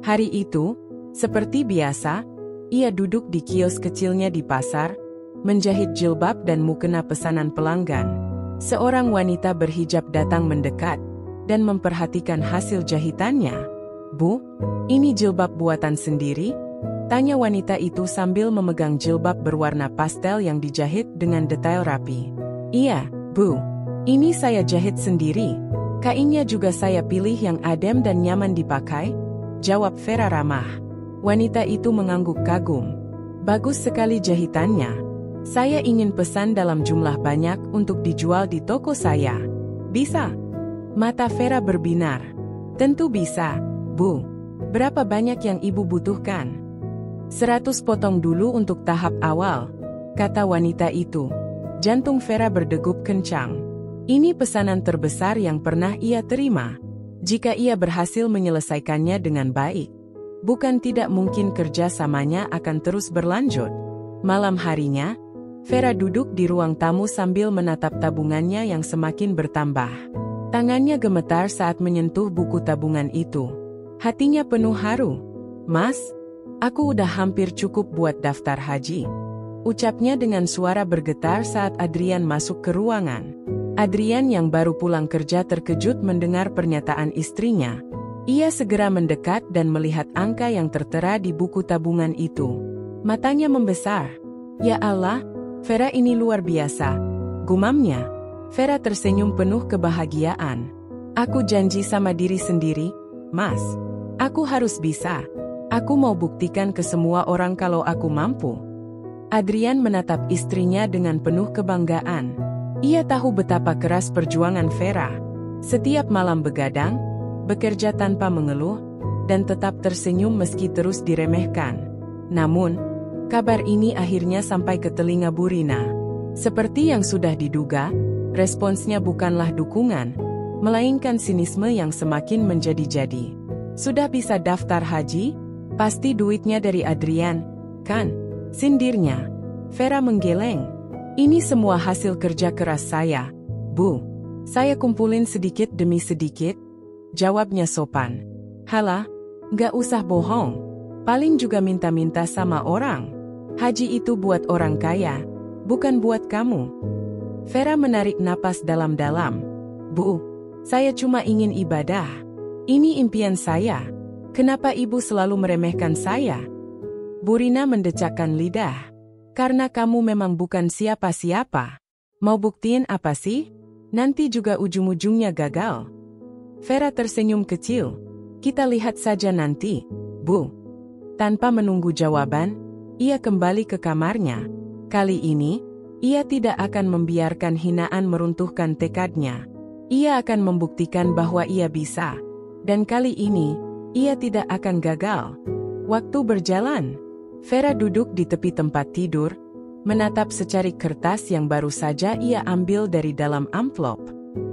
Hari itu, seperti biasa, ia duduk di kios kecilnya di pasar, menjahit jilbab dan mukena pesanan pelanggan. Seorang wanita berhijab datang mendekat dan memperhatikan hasil jahitannya. "Bu, ini jilbab buatan sendiri?" tanya wanita itu sambil memegang jilbab berwarna pastel yang dijahit dengan detail rapi. "Iya, Bu. Ini saya jahit sendiri. Kainnya juga saya pilih yang adem dan nyaman dipakai," jawab Vera ramah. Wanita itu mengangguk kagum. "Bagus sekali jahitannya. Saya ingin pesan dalam jumlah banyak untuk dijual di toko saya. Bisa?" Mata Vera berbinar. "Tentu bisa, Bu. Berapa banyak yang Ibu butuhkan?" 100 potong dulu untuk tahap awal," kata wanita itu. Jantung Vera berdegup kencang. Ini pesanan terbesar yang pernah ia terima. Jika ia berhasil menyelesaikannya dengan baik, bukan tidak mungkin kerjasamanya akan terus berlanjut. Malam harinya, Vera duduk di ruang tamu sambil menatap tabungannya yang semakin bertambah. Tangannya gemetar saat menyentuh buku tabungan itu. Hatinya penuh haru. "Mas, aku udah hampir cukup buat daftar haji," ucapnya dengan suara bergetar saat Adrian masuk ke ruangan. Adrian yang baru pulang kerja terkejut mendengar pernyataan istrinya. Ia segera mendekat dan melihat angka yang tertera di buku tabungan itu. Matanya membesar. "Ya Allah, Vera ini luar biasa," gumamnya. Vera tersenyum penuh kebahagiaan. "Aku janji sama diri sendiri, Mas. Aku harus bisa. Aku mau buktikan ke semua orang kalau aku mampu." Adrian menatap istrinya dengan penuh kebanggaan. Ia tahu betapa keras perjuangan Vera. Setiap malam begadang, bekerja tanpa mengeluh, dan tetap tersenyum meski terus diremehkan. Namun, Kabar ini akhirnya sampai ke telinga Burina. Seperti yang sudah diduga, responsnya bukanlah dukungan, melainkan sinisme yang semakin menjadi-jadi. Sudah bisa daftar haji? Pasti duitnya dari Adrian, kan? Sindirnya. Vera menggeleng. Ini semua hasil kerja keras saya, Bu. Saya kumpulin sedikit demi sedikit, jawabnya sopan. Halah, nggak usah bohong. Paling juga minta-minta sama orang. Haji itu buat orang kaya, bukan buat kamu. Vera menarik napas dalam-dalam. Bu, saya cuma ingin ibadah. Ini impian saya. Kenapa ibu selalu meremehkan saya? Burina mendecakkan lidah. Karena kamu memang bukan siapa-siapa. Mau buktiin apa sih? Nanti juga ujung-ujungnya gagal. Vera tersenyum kecil. Kita lihat saja nanti, Bu. Tanpa menunggu jawaban, ia kembali ke kamarnya. Kali ini, ia tidak akan membiarkan hinaan meruntuhkan tekadnya. Ia akan membuktikan bahwa ia bisa. Dan kali ini, ia tidak akan gagal. Waktu berjalan. Vera duduk di tepi tempat tidur, menatap secarik kertas yang baru saja ia ambil dari dalam amplop.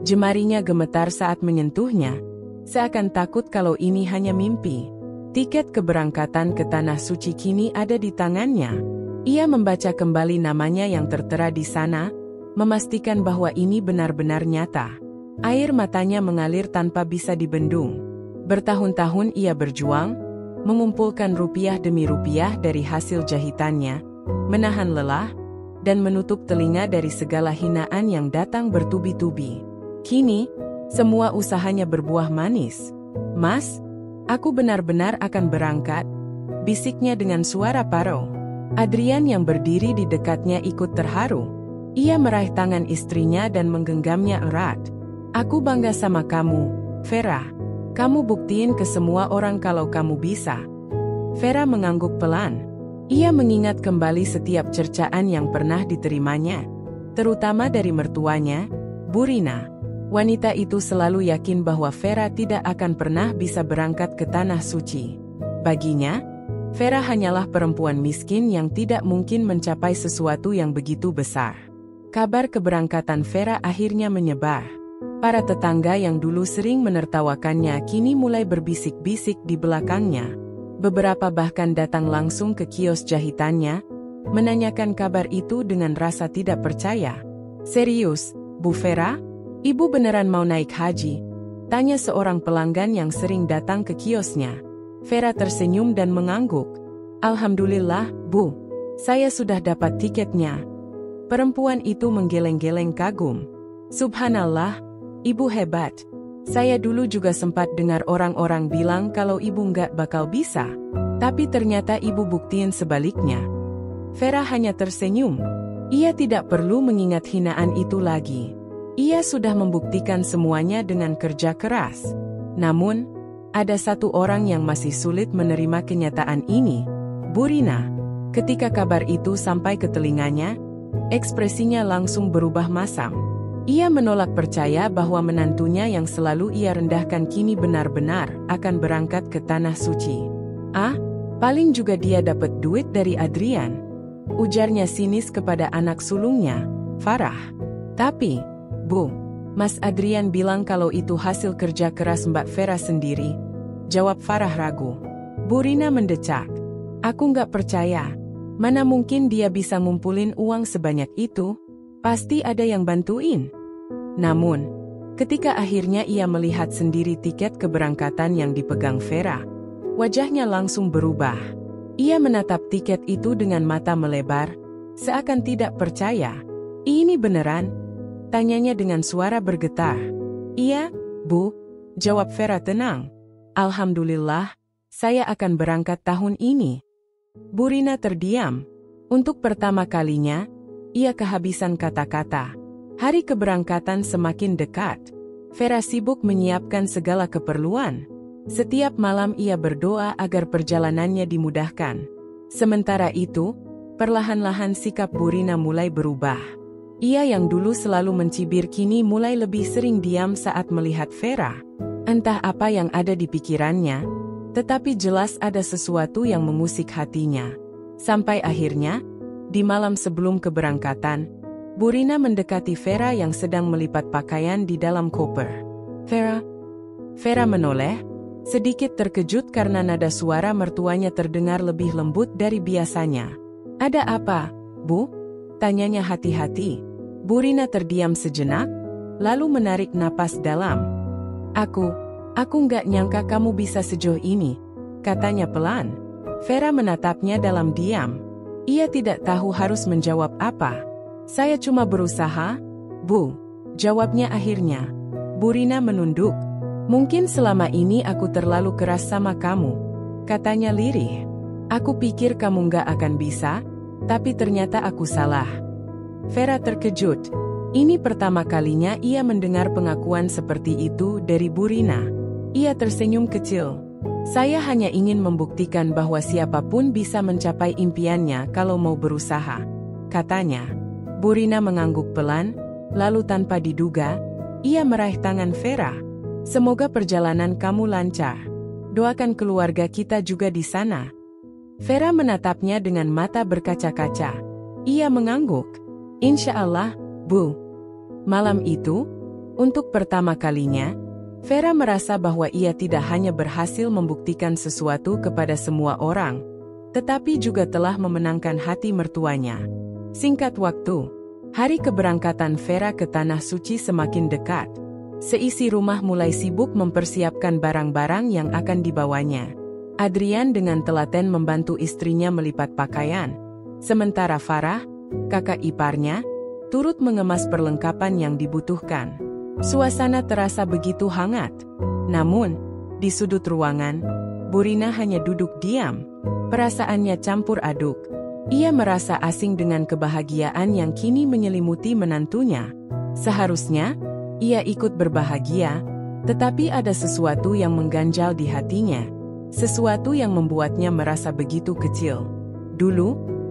Jemarinya gemetar saat menyentuhnya, seakan takut kalau ini hanya mimpi. Tiket keberangkatan ke Tanah Suci kini ada di tangannya. Ia membaca kembali namanya yang tertera di sana, memastikan bahwa ini benar-benar nyata. Air matanya mengalir tanpa bisa dibendung. Bertahun-tahun ia berjuang, mengumpulkan rupiah demi rupiah dari hasil jahitannya, menahan lelah, dan menutup telinga dari segala hinaan yang datang bertubi-tubi. Kini, semua usahanya berbuah manis. Mas, aku benar-benar akan berangkat, bisiknya dengan suara parau. Adrian yang berdiri di dekatnya ikut terharu. Ia meraih tangan istrinya dan menggenggamnya erat. Aku bangga sama kamu, Vera. Kamu buktiin ke semua orang kalau kamu bisa. Vera mengangguk pelan. Ia mengingat kembali setiap cercaan yang pernah diterimanya, terutama dari mertuanya, Burina. Wanita itu selalu yakin bahwa Vera tidak akan pernah bisa berangkat ke Tanah Suci. Baginya, Vera hanyalah perempuan miskin yang tidak mungkin mencapai sesuatu yang begitu besar. Kabar keberangkatan Vera akhirnya menyebar. Para tetangga yang dulu sering menertawakannya kini mulai berbisik-bisik di belakangnya. Beberapa bahkan datang langsung ke kios jahitannya, menanyakan kabar itu dengan rasa tidak percaya. Serius, Bu Vera? Ibu beneran mau naik haji? Tanya seorang pelanggan yang sering datang ke kiosnya. Vera tersenyum dan mengangguk. Alhamdulillah, Bu. Saya sudah dapat tiketnya. Perempuan itu menggeleng-geleng kagum. Subhanallah, Ibu hebat. Saya dulu juga sempat dengar orang-orang bilang kalau ibu nggak bakal bisa. Tapi ternyata ibu buktiin sebaliknya. Vera hanya tersenyum. Ia tidak perlu mengingat hinaan itu lagi. Ia sudah membuktikan semuanya dengan kerja keras. Namun, ada satu orang yang masih sulit menerima kenyataan ini, Burina. Ketika kabar itu sampai ke telinganya, ekspresinya langsung berubah masam. Ia menolak percaya bahwa menantunya yang selalu ia rendahkan kini benar-benar akan berangkat ke Tanah Suci. Ah, paling juga dia dapat duit dari Adrian. Ujarnya sinis kepada anak sulungnya, Farah. Tapi, Bu, Mas Adrian bilang kalau itu hasil kerja keras Mbak Vera sendiri. Jawab Farah ragu. Burina mendecak. Aku nggak percaya. Mana mungkin dia bisa ngumpulin uang sebanyak itu? Pasti ada yang bantuin. Namun, ketika akhirnya ia melihat sendiri tiket keberangkatan yang dipegang Vera, wajahnya langsung berubah. Ia menatap tiket itu dengan mata melebar, seakan tidak percaya. Ini beneran? Tanyanya dengan suara bergetar. Iya, Bu, jawab Vera tenang. Alhamdulillah, saya akan berangkat tahun ini. Burina terdiam. Untuk pertama kalinya, ia kehabisan kata-kata. Hari keberangkatan semakin dekat. Vera sibuk menyiapkan segala keperluan. Setiap malam ia berdoa agar perjalanannya dimudahkan. Sementara itu, perlahan-lahan sikap Burina mulai berubah. Ia yang dulu selalu mencibir kini mulai lebih sering diam saat melihat Vera. Entah apa yang ada di pikirannya, tetapi jelas ada sesuatu yang mengusik hatinya. Sampai akhirnya, di malam sebelum keberangkatan, Bu Rina mendekati Vera yang sedang melipat pakaian di dalam koper. Vera menoleh, sedikit terkejut karena nada suara mertuanya terdengar lebih lembut dari biasanya. "Ada apa, Bu?" tanyanya hati-hati. Bu Rina terdiam sejenak, lalu menarik napas dalam. Aku nggak nyangka kamu bisa sejauh ini," katanya pelan. Vera menatapnya dalam diam. Ia tidak tahu harus menjawab apa. "Saya cuma berusaha, Bu," jawabnya akhirnya. Bu Rina menunduk. "Mungkin selama ini aku terlalu keras sama kamu," katanya lirih. "Aku pikir kamu nggak akan bisa, tapi ternyata aku salah." Vera terkejut. Ini pertama kalinya ia mendengar pengakuan seperti itu dari Bu Rina. Ia tersenyum kecil. "Saya hanya ingin membuktikan bahwa siapapun bisa mencapai impiannya kalau mau berusaha," katanya. Bu Rina mengangguk pelan, lalu tanpa diduga, ia meraih tangan Vera. "Semoga perjalanan kamu lancar. Doakan keluarga kita juga di sana." Vera menatapnya dengan mata berkaca-kaca. Ia mengangguk. "Insya Allah, Bu." Malam itu, untuk pertama kalinya, Vera merasa bahwa ia tidak hanya berhasil membuktikan sesuatu kepada semua orang, tetapi juga telah memenangkan hati mertuanya. Singkat waktu, hari keberangkatan Vera ke Tanah Suci semakin dekat. Seisi rumah mulai sibuk mempersiapkan barang-barang yang akan dibawanya. Adrian dengan telaten membantu istrinya melipat pakaian, sementara Farah, kakak iparnya, turut mengemas perlengkapan yang dibutuhkan. Suasana terasa begitu hangat. Namun, di sudut ruangan, Bu Rina hanya duduk diam. Perasaannya campur aduk. Ia merasa asing dengan kebahagiaan yang kini menyelimuti menantunya. Seharusnya, ia ikut berbahagia, tetapi ada sesuatu yang mengganjal di hatinya. Sesuatu yang membuatnya merasa begitu kecil. Dulu,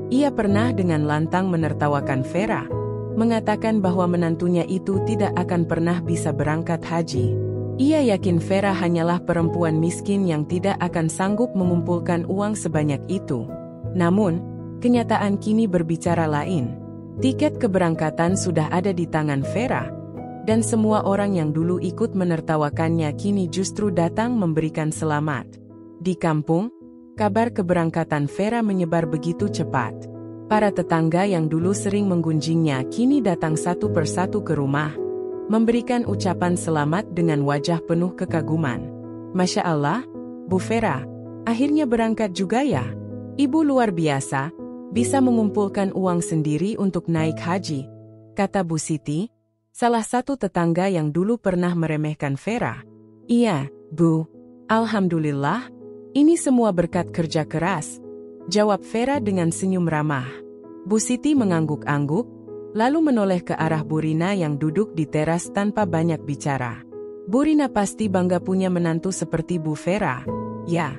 ia pernah dengan lantang menertawakan Vera, mengatakan bahwa menantunya itu tidak akan pernah bisa berangkat haji. Ia yakin Vera hanyalah perempuan miskin yang tidak akan sanggup mengumpulkan uang sebanyak itu. Namun, kenyataan kini berbicara lain. Tiket keberangkatan sudah ada di tangan Vera, dan semua orang yang dulu ikut menertawakannya kini justru datang memberikan selamat. Di kampung, kabar keberangkatan Vera menyebar begitu cepat. Para tetangga yang dulu sering menggunjingnya kini datang satu persatu ke rumah, memberikan ucapan selamat dengan wajah penuh kekaguman. "Masya Allah, Bu Vera, akhirnya berangkat juga ya? Ibu luar biasa, bisa mengumpulkan uang sendiri untuk naik haji," kata Bu Siti, salah satu tetangga yang dulu pernah meremehkan Vera. "Iya, Bu. Alhamdulillah, ini semua berkat kerja keras," jawab Vera dengan senyum ramah. Bu Siti mengangguk-angguk, lalu menoleh ke arah Bu Rina yang duduk di teras tanpa banyak bicara. Bu Rina pasti bangga punya menantu seperti Bu Vera. Ya.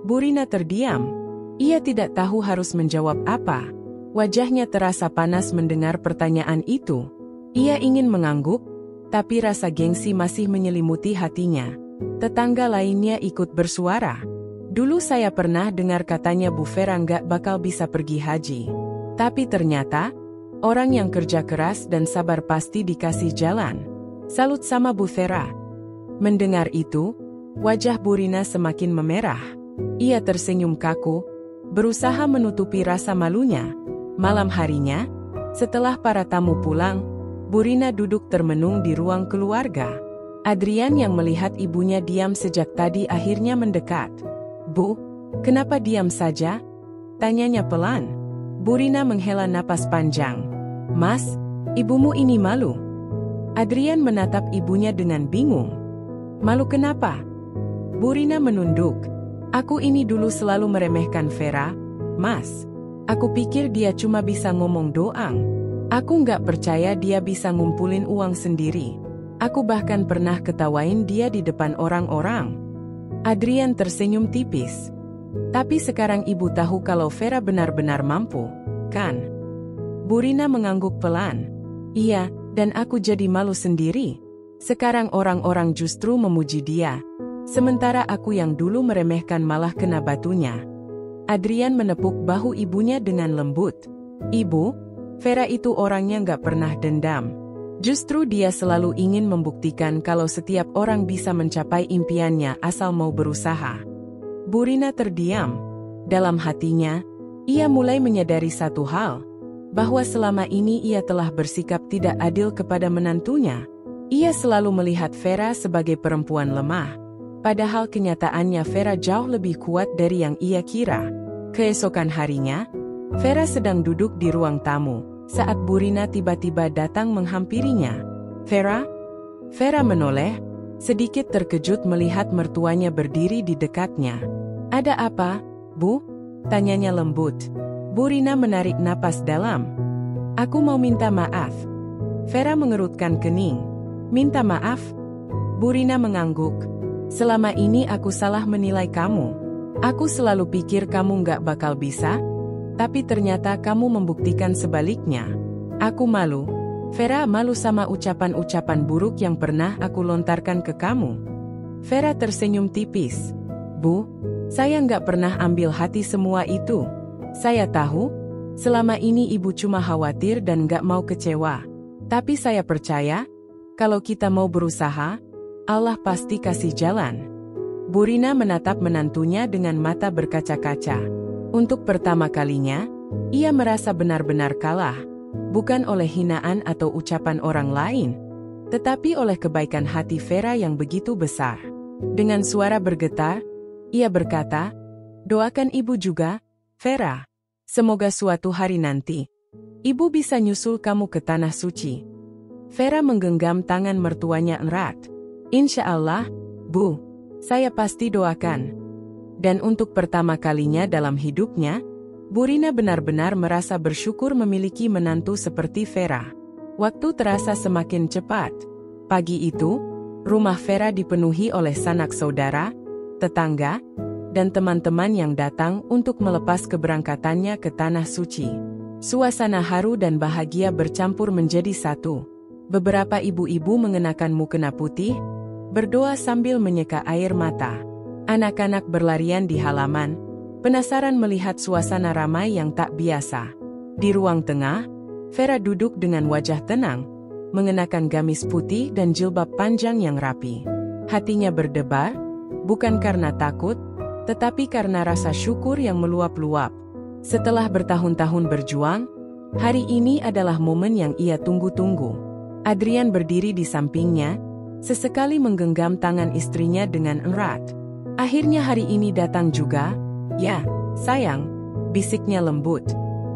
Bu Rina terdiam. Ia tidak tahu harus menjawab apa. Wajahnya terasa panas mendengar pertanyaan itu. Ia ingin mengangguk, tapi rasa gengsi masih menyelimuti hatinya. Tetangga lainnya ikut bersuara. "Dulu saya pernah dengar katanya Bu Vera nggak bakal bisa pergi haji. Tapi ternyata, orang yang kerja keras dan sabar pasti dikasih jalan. Salut sama Bu Vera." Mendengar itu, wajah Bu Rina semakin memerah. Ia tersenyum kaku, berusaha menutupi rasa malunya. Malam harinya, setelah para tamu pulang, Bu Rina duduk termenung di ruang keluarga. Adrian yang melihat ibunya diam sejak tadi akhirnya mendekat. "Bu, kenapa diam saja?" tanyanya pelan. Bu Rina menghela napas panjang. "Mas, ibumu ini malu." Adrian menatap ibunya dengan bingung. "Malu kenapa?" Bu Rina menunduk. "Aku ini dulu selalu meremehkan Vera, Mas. Aku pikir dia cuma bisa ngomong doang. Aku nggak percaya dia bisa ngumpulin uang sendiri. Aku bahkan pernah ketawain dia di depan orang-orang." Adrian tersenyum tipis. "Tapi sekarang ibu tahu kalau Vera benar-benar mampu, kan?" Bu Rina mengangguk pelan. "Iya, dan aku jadi malu sendiri. Sekarang orang-orang justru memuji dia, sementara aku yang dulu meremehkan malah kena batunya." Adrian menepuk bahu ibunya dengan lembut. Ibu, Vera itu orangnya nggak pernah dendam. Justru dia selalu ingin membuktikan kalau setiap orang bisa mencapai impiannya asal mau berusaha. Bu Rina terdiam. Dalam hatinya, ia mulai menyadari satu hal, bahwa selama ini ia telah bersikap tidak adil kepada menantunya. Ia selalu melihat Vera sebagai perempuan lemah, padahal kenyataannya Vera jauh lebih kuat dari yang ia kira. Keesokan harinya, Vera sedang duduk di ruang tamu, saat Bu Rina tiba-tiba datang menghampirinya. Vera? Vera menoleh, sedikit terkejut melihat mertuanya berdiri di dekatnya. Ada apa, Bu? Tanyanya lembut. Bu Rina menarik napas dalam. Aku mau minta maaf. Vera mengerutkan kening. Minta maaf? Bu Rina mengangguk. Selama ini aku salah menilai kamu. Aku selalu pikir kamu nggak bakal bisa, tapi ternyata kamu membuktikan sebaliknya. Aku malu. Vera malu sama ucapan-ucapan buruk yang pernah aku lontarkan ke kamu. Vera tersenyum tipis. Bu, saya nggak pernah ambil hati semua itu. Saya tahu, selama ini ibu cuma khawatir dan nggak mau kecewa. Tapi saya percaya, kalau kita mau berusaha, Allah pasti kasih jalan. Bu Rina menatap menantunya dengan mata berkaca-kaca. Untuk pertama kalinya, ia merasa benar-benar kalah, bukan oleh hinaan atau ucapan orang lain, tetapi oleh kebaikan hati Vera yang begitu besar. Dengan suara bergetar, ia berkata, doakan ibu juga, Vera. Semoga suatu hari nanti, ibu bisa nyusul kamu ke Tanah Suci. Vera menggenggam tangan mertuanya erat. Insya Allah, Bu, saya pasti doakan. Dan untuk pertama kalinya dalam hidupnya, Bu Rina benar-benar merasa bersyukur memiliki menantu seperti Vera. Waktu terasa semakin cepat. Pagi itu, rumah Vera dipenuhi oleh sanak saudara, tetangga, dan teman-teman yang datang untuk melepas keberangkatannya ke Tanah Suci. Suasana haru dan bahagia bercampur menjadi satu. Beberapa ibu-ibu mengenakan mukena putih, berdoa sambil menyeka air mata. Anak-anak berlarian di halaman, penasaran melihat suasana ramai yang tak biasa. Di ruang tengah, Vera duduk dengan wajah tenang, mengenakan gamis putih dan jilbab panjang yang rapi. Hatinya berdebar, bukan karena takut, tetapi karena rasa syukur yang meluap-luap. Setelah bertahun-tahun berjuang, hari ini adalah momen yang ia tunggu-tunggu. Adrian berdiri di sampingnya, sesekali menggenggam tangan istrinya dengan erat. Akhirnya hari ini datang juga. Ya, sayang, bisiknya lembut.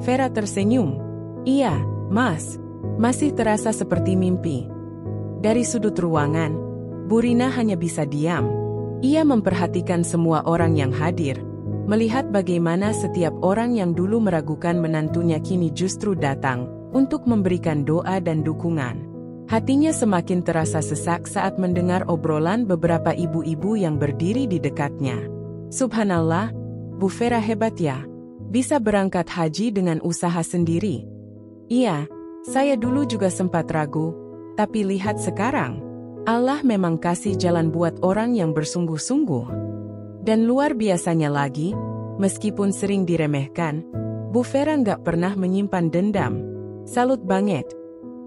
Vera tersenyum. Iya, Mas, masih terasa seperti mimpi. Dari sudut ruangan, Bu Rina hanya bisa diam. Ia memperhatikan semua orang yang hadir, melihat bagaimana setiap orang yang dulu meragukan menantunya kini justru datang untuk memberikan doa dan dukungan. Hatinya semakin terasa sesak saat mendengar obrolan beberapa ibu-ibu yang berdiri di dekatnya. Subhanallah, Bu Vera hebat ya, bisa berangkat haji dengan usaha sendiri. Iya, saya dulu juga sempat ragu, tapi lihat sekarang. Allah memang kasih jalan buat orang yang bersungguh-sungguh. Dan luar biasanya lagi, meskipun sering diremehkan, Bu Vera nggak pernah menyimpan dendam. Salut banget.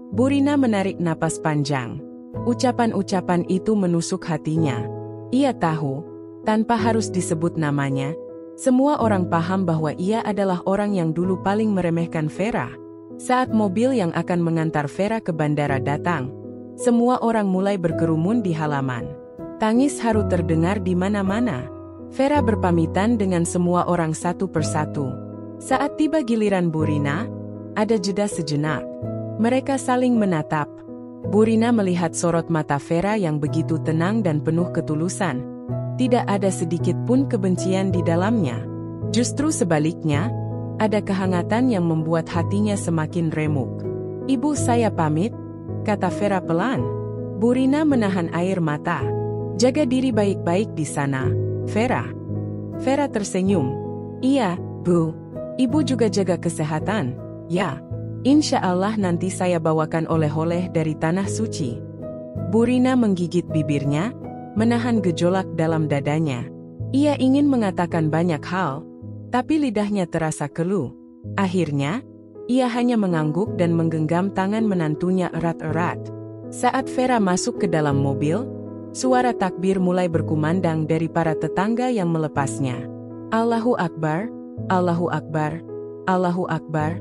Bu Rina menarik napas panjang. Ucapan-ucapan itu menusuk hatinya. Ia tahu, tanpa harus disebut namanya, semua orang paham bahwa ia adalah orang yang dulu paling meremehkan Vera. Saat mobil yang akan mengantar Vera ke bandara datang, semua orang mulai berkerumun di halaman. Tangis haru terdengar di mana-mana. Vera berpamitan dengan semua orang satu persatu. Saat tiba giliran Bu Rina, ada jeda sejenak. Mereka saling menatap. Bu Rina melihat sorot mata Vera yang begitu tenang dan penuh ketulusan. Tidak ada sedikit pun kebencian di dalamnya. Justru sebaliknya, ada kehangatan yang membuat hatinya semakin remuk. Ibu saya pamit, kata Vera pelan. Bu Rina menahan air mata. Jaga diri baik-baik di sana, Vera. Vera tersenyum. Iya, Bu. Ibu juga jaga kesehatan. Ya, insya Allah nanti saya bawakan oleh-oleh dari Tanah Suci. Bu Rina menggigit bibirnya, menahan gejolak dalam dadanya. Ia ingin mengatakan banyak hal, Tapi lidahnya terasa keluh. Akhirnya, ia hanya mengangguk dan menggenggam tangan menantunya erat-erat. Saat Vera masuk ke dalam mobil, suara takbir mulai berkumandang dari para tetangga yang melepasnya. Allahu Akbar, Allahu Akbar, Allahu Akbar,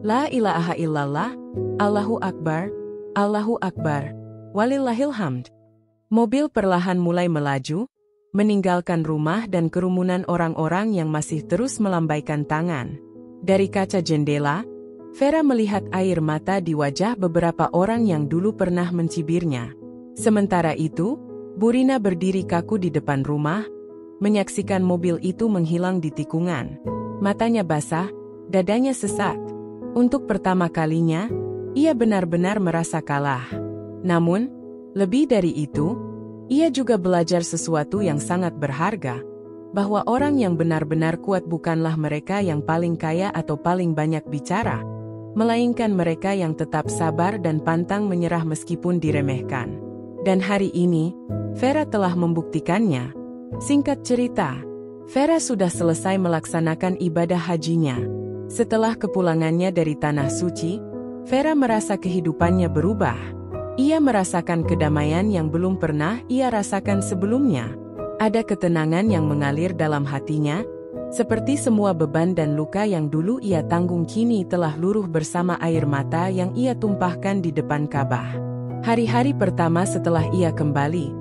La ilaha illallah, Allahu Akbar, Allahu Akbar, walillahil hamd. Mobil perlahan mulai melaju, meninggalkan rumah dan kerumunan orang-orang yang masih terus melambaikan tangan. Dari kaca jendela, Vera melihat air mata di wajah beberapa orang yang dulu pernah mencibirnya. Sementara itu, Burina berdiri kaku di depan rumah, menyaksikan mobil itu menghilang di tikungan. Matanya basah, dadanya sesak. Untuk pertama kalinya, ia benar-benar merasa kalah. Namun, lebih dari itu, ia juga belajar sesuatu yang sangat berharga, bahwa orang yang benar-benar kuat bukanlah mereka yang paling kaya atau paling banyak bicara, melainkan mereka yang tetap sabar dan pantang menyerah meskipun diremehkan. Dan hari ini, Vera telah membuktikannya. Singkat cerita, Vera sudah selesai melaksanakan ibadah hajinya. Setelah kepulangannya dari Tanah Suci, Vera merasa kehidupannya berubah. Ia merasakan kedamaian yang belum pernah ia rasakan sebelumnya. Ada ketenangan yang mengalir dalam hatinya, seperti semua beban dan luka yang dulu ia tanggung kini telah luruh bersama air mata yang ia tumpahkan di depan Ka'bah. Hari-hari pertama setelah ia kembali,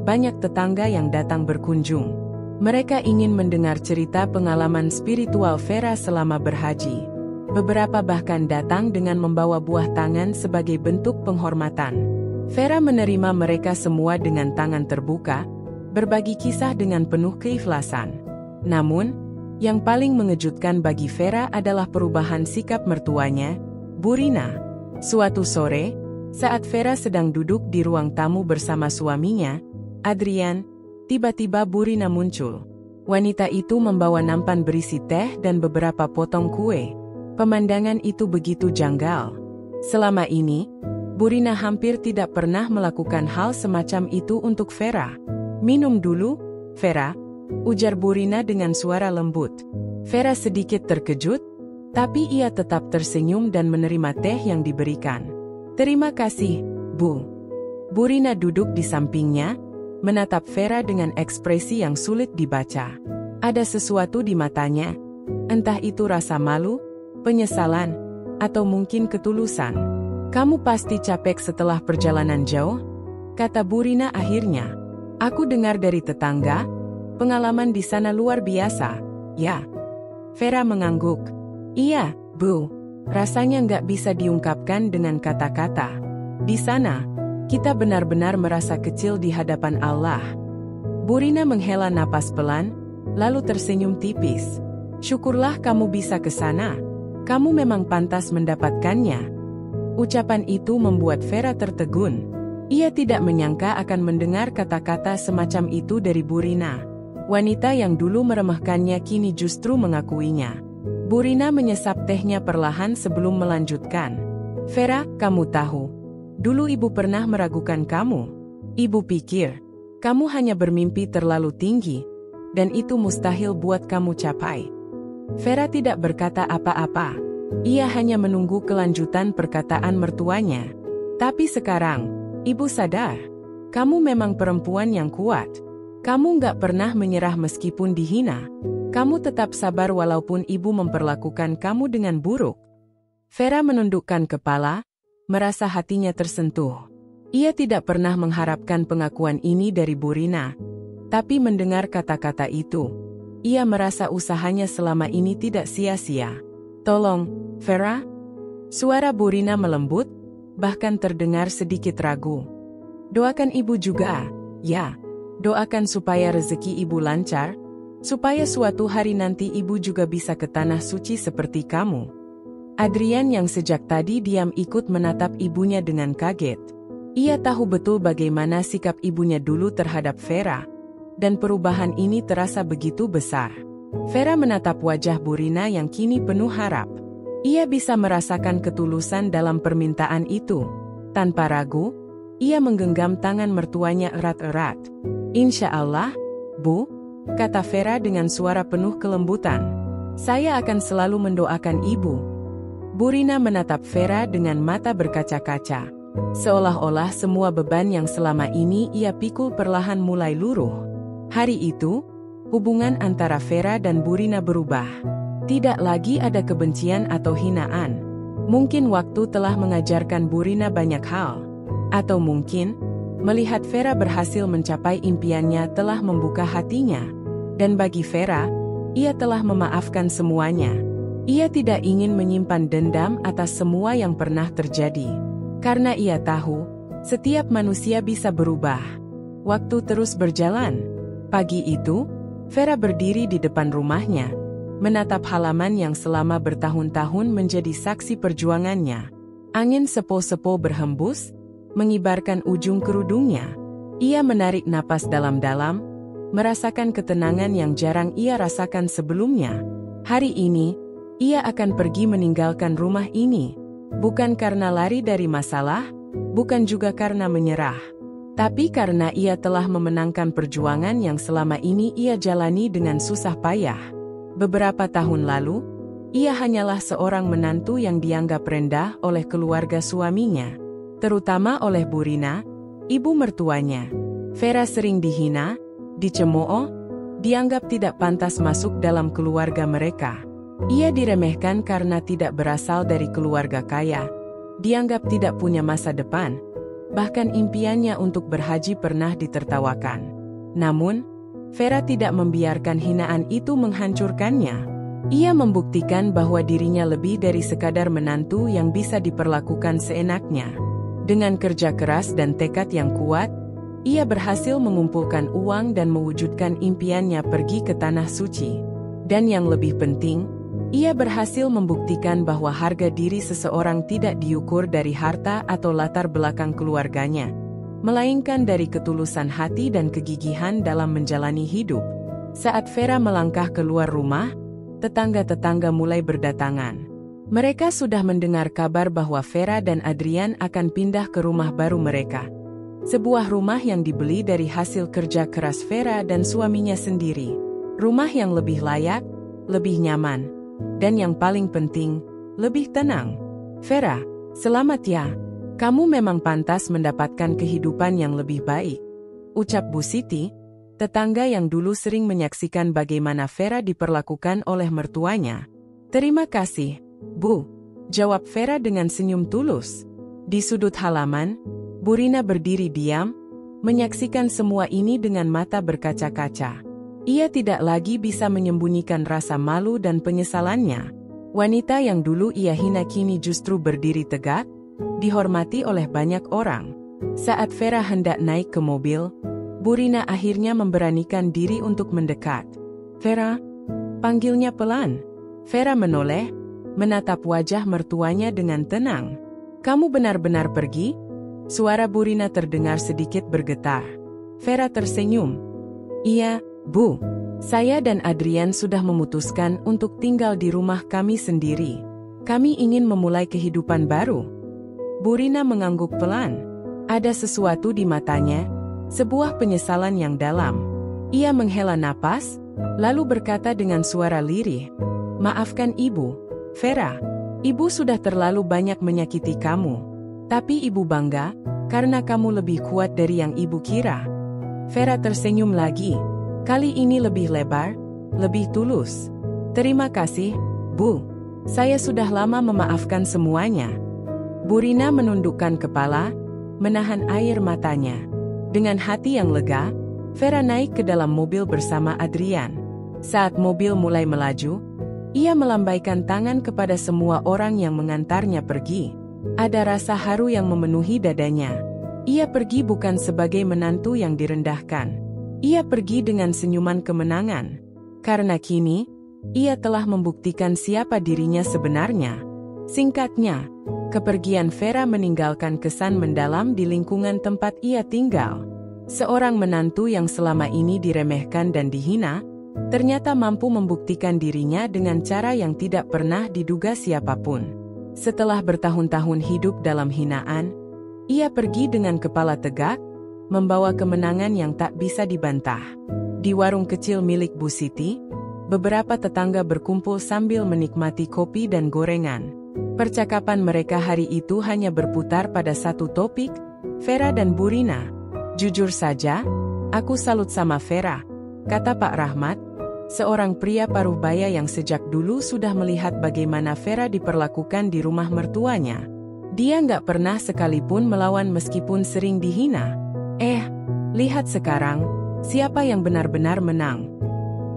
banyak tetangga yang datang berkunjung. Mereka ingin mendengar cerita pengalaman spiritual Vera selama berhaji. Beberapa bahkan datang dengan membawa buah tangan sebagai bentuk penghormatan. Vera menerima mereka semua dengan tangan terbuka, berbagi kisah dengan penuh keikhlasan. Namun, yang paling mengejutkan bagi Vera adalah perubahan sikap mertuanya, Burina. Suatu sore, saat Vera sedang duduk di ruang tamu bersama suaminya, Adrian, tiba-tiba Burina muncul. Wanita itu membawa nampan berisi teh dan beberapa potong kue. Pemandangan itu begitu janggal. Selama ini, Burina hampir tidak pernah melakukan hal semacam itu untuk Vera. "Minum dulu, Vera," ujar Burina dengan suara lembut. Vera sedikit terkejut, tapi ia tetap tersenyum dan menerima teh yang diberikan. "Terima kasih, Bu." Burina duduk di sampingnya, menatap Vera dengan ekspresi yang sulit dibaca. Ada sesuatu di matanya, entah itu rasa malu, penyesalan, atau mungkin ketulusan. "Kamu pasti capek setelah perjalanan jauh?" kata Burina akhirnya. "Aku dengar dari tetangga, pengalaman di sana luar biasa, ya?" Vera mengangguk. "Iya, Bu. Rasanya nggak bisa diungkapkan dengan kata-kata. Di sana, kita benar-benar merasa kecil di hadapan Allah." Burina menghela napas pelan, lalu tersenyum tipis. "Syukurlah kamu bisa ke sana. Kamu memang pantas mendapatkannya." Ucapan itu membuat Vera tertegun. Ia tidak menyangka akan mendengar kata-kata semacam itu dari Burina. Wanita yang dulu meremehkannya kini justru mengakuinya. Burina menyesap tehnya perlahan sebelum melanjutkan. "Vera, kamu tahu, dulu ibu pernah meragukan kamu. Ibu pikir, kamu hanya bermimpi terlalu tinggi, dan itu mustahil buat kamu capai." Vera tidak berkata apa-apa. Ia hanya menunggu kelanjutan perkataan mertuanya. "Tapi sekarang, ibu sadar, kamu memang perempuan yang kuat. Kamu nggak pernah menyerah meskipun dihina. Kamu tetap sabar walaupun ibu memperlakukan kamu dengan buruk." Vera menundukkan kepala, merasa hatinya tersentuh. Ia tidak pernah mengharapkan pengakuan ini dari Burina. Tapi mendengar kata-kata itu, ia merasa usahanya selama ini tidak sia-sia. "Tolong, Vera?" Suara Burina melembut, bahkan terdengar sedikit ragu. "Doakan ibu juga, ya. Doakan supaya rezeki ibu lancar, supaya suatu hari nanti ibu juga bisa ke Tanah Suci seperti kamu." Adrian yang sejak tadi diam ikut menatap ibunya dengan kaget. Ia tahu betul bagaimana sikap ibunya dulu terhadap Vera, dan perubahan ini terasa begitu besar. Vera menatap wajah Burina yang kini penuh harap. Ia bisa merasakan ketulusan dalam permintaan itu. Tanpa ragu, ia menggenggam tangan mertuanya erat-erat. "Insya Allah, Bu," kata Vera dengan suara penuh kelembutan. Saya akan selalu mendoakan ibu. Bu Rina menatap Vera dengan mata berkaca-kaca. Seolah-olah semua beban yang selama ini ia pikul perlahan mulai luruh. Hari itu, hubungan antara Vera dan Bu Rina berubah. Tidak lagi ada kebencian atau hinaan. Mungkin waktu telah mengajarkan Bu Rina banyak hal. Atau mungkin, melihat Vera berhasil mencapai impiannya telah membuka hatinya. Dan bagi Vera, ia telah memaafkan semuanya. Ia tidak ingin menyimpan dendam atas semua yang pernah terjadi. Karena ia tahu, setiap manusia bisa berubah. Waktu terus berjalan. Pagi itu, Vera berdiri di depan rumahnya, menatap halaman yang selama bertahun-tahun menjadi saksi perjuangannya. Angin sepo-sepo berhembus, mengibarkan ujung kerudungnya. Ia menarik napas dalam-dalam, merasakan ketenangan yang jarang ia rasakan sebelumnya. Hari ini, ia akan pergi meninggalkan rumah ini. Bukan karena lari dari masalah, bukan juga karena menyerah. Tapi karena ia telah memenangkan perjuangan yang selama ini ia jalani dengan susah payah. Beberapa tahun lalu, ia hanyalah seorang menantu yang dianggap rendah oleh keluarga suaminya. Terutama oleh Bu Rina, ibu mertuanya. Vera sering dihina, dicemooh, dianggap tidak pantas masuk dalam keluarga mereka. Ia diremehkan karena tidak berasal dari keluarga kaya, dianggap tidak punya masa depan, bahkan impiannya untuk berhaji pernah ditertawakan. Namun, Vera tidak membiarkan hinaan itu menghancurkannya. Ia membuktikan bahwa dirinya lebih dari sekadar menantu yang bisa diperlakukan seenaknya. Dengan kerja keras dan tekad yang kuat, ia berhasil mengumpulkan uang dan mewujudkan impiannya pergi ke Tanah Suci. Dan yang lebih penting, ia berhasil membuktikan bahwa harga diri seseorang tidak diukur dari harta atau latar belakang keluarganya, melainkan dari ketulusan hati dan kegigihan dalam menjalani hidup. Saat Vera melangkah keluar rumah, tetangga-tetangga mulai berdatangan. Mereka sudah mendengar kabar bahwa Vera dan Adrian akan pindah ke rumah baru mereka. Sebuah rumah yang dibeli dari hasil kerja keras Vera dan suaminya sendiri. Rumah yang lebih layak, lebih nyaman, dan yang paling penting, lebih tenang. Vera, selamat ya. Kamu memang pantas mendapatkan kehidupan yang lebih baik, ucap Bu Siti, tetangga yang dulu sering menyaksikan bagaimana Vera diperlakukan oleh mertuanya. Terima kasih, Bu, jawab Vera dengan senyum tulus. Di sudut halaman, Bu Rina berdiri diam, menyaksikan semua ini dengan mata berkaca-kaca. Ia tidak lagi bisa menyembunyikan rasa malu dan penyesalannya. Wanita yang dulu ia hina kini justru berdiri tegak, dihormati oleh banyak orang. Saat Vera hendak naik ke mobil, Bu Rina akhirnya memberanikan diri untuk mendekat. Vera, panggilnya pelan. Vera menoleh, menatap wajah mertuanya dengan tenang. Kamu benar-benar pergi? Suara Bu Rina terdengar sedikit bergetar. Vera tersenyum. Iya, Bu. Saya dan Adrian sudah memutuskan untuk tinggal di rumah kami sendiri. Kami ingin memulai kehidupan baru. Bu Rina mengangguk pelan. Ada sesuatu di matanya, sebuah penyesalan yang dalam. Ia menghela napas, lalu berkata dengan suara lirih, "Maafkan Ibu, Vera. Ibu sudah terlalu banyak menyakiti kamu. Tapi Ibu bangga, karena kamu lebih kuat dari yang Ibu kira." Vera tersenyum lagi, kali ini lebih lebar, lebih tulus. "Terima kasih, Bu. Saya sudah lama memaafkan semuanya." Bu Rina menundukkan kepala, menahan air matanya. Dengan hati yang lega, Vera naik ke dalam mobil bersama Adrian. Saat mobil mulai melaju, ia melambaikan tangan kepada semua orang yang mengantarnya pergi. Ada rasa haru yang memenuhi dadanya. Ia pergi bukan sebagai menantu yang direndahkan. Ia pergi dengan senyuman kemenangan. Karena kini, ia telah membuktikan siapa dirinya sebenarnya. Singkatnya, kepergian Vera meninggalkan kesan mendalam di lingkungan tempat ia tinggal. Seorang menantu yang selama ini diremehkan dan dihina, ternyata mampu membuktikan dirinya dengan cara yang tidak pernah diduga siapapun. Setelah bertahun-tahun hidup dalam hinaan, ia pergi dengan kepala tegak, membawa kemenangan yang tak bisa dibantah. Di warung kecil milik Bu Siti, beberapa tetangga berkumpul sambil menikmati kopi dan gorengan. Percakapan mereka hari itu hanya berputar pada satu topik, Vera dan Burina. "Jujur saja, aku salut sama Vera," kata Pak Rahmat, seorang pria paruh baya yang sejak dulu sudah melihat bagaimana Vera diperlakukan di rumah mertuanya. Dia nggak pernah sekalipun melawan meskipun sering dihina. Lihat sekarang, siapa yang benar-benar menang?"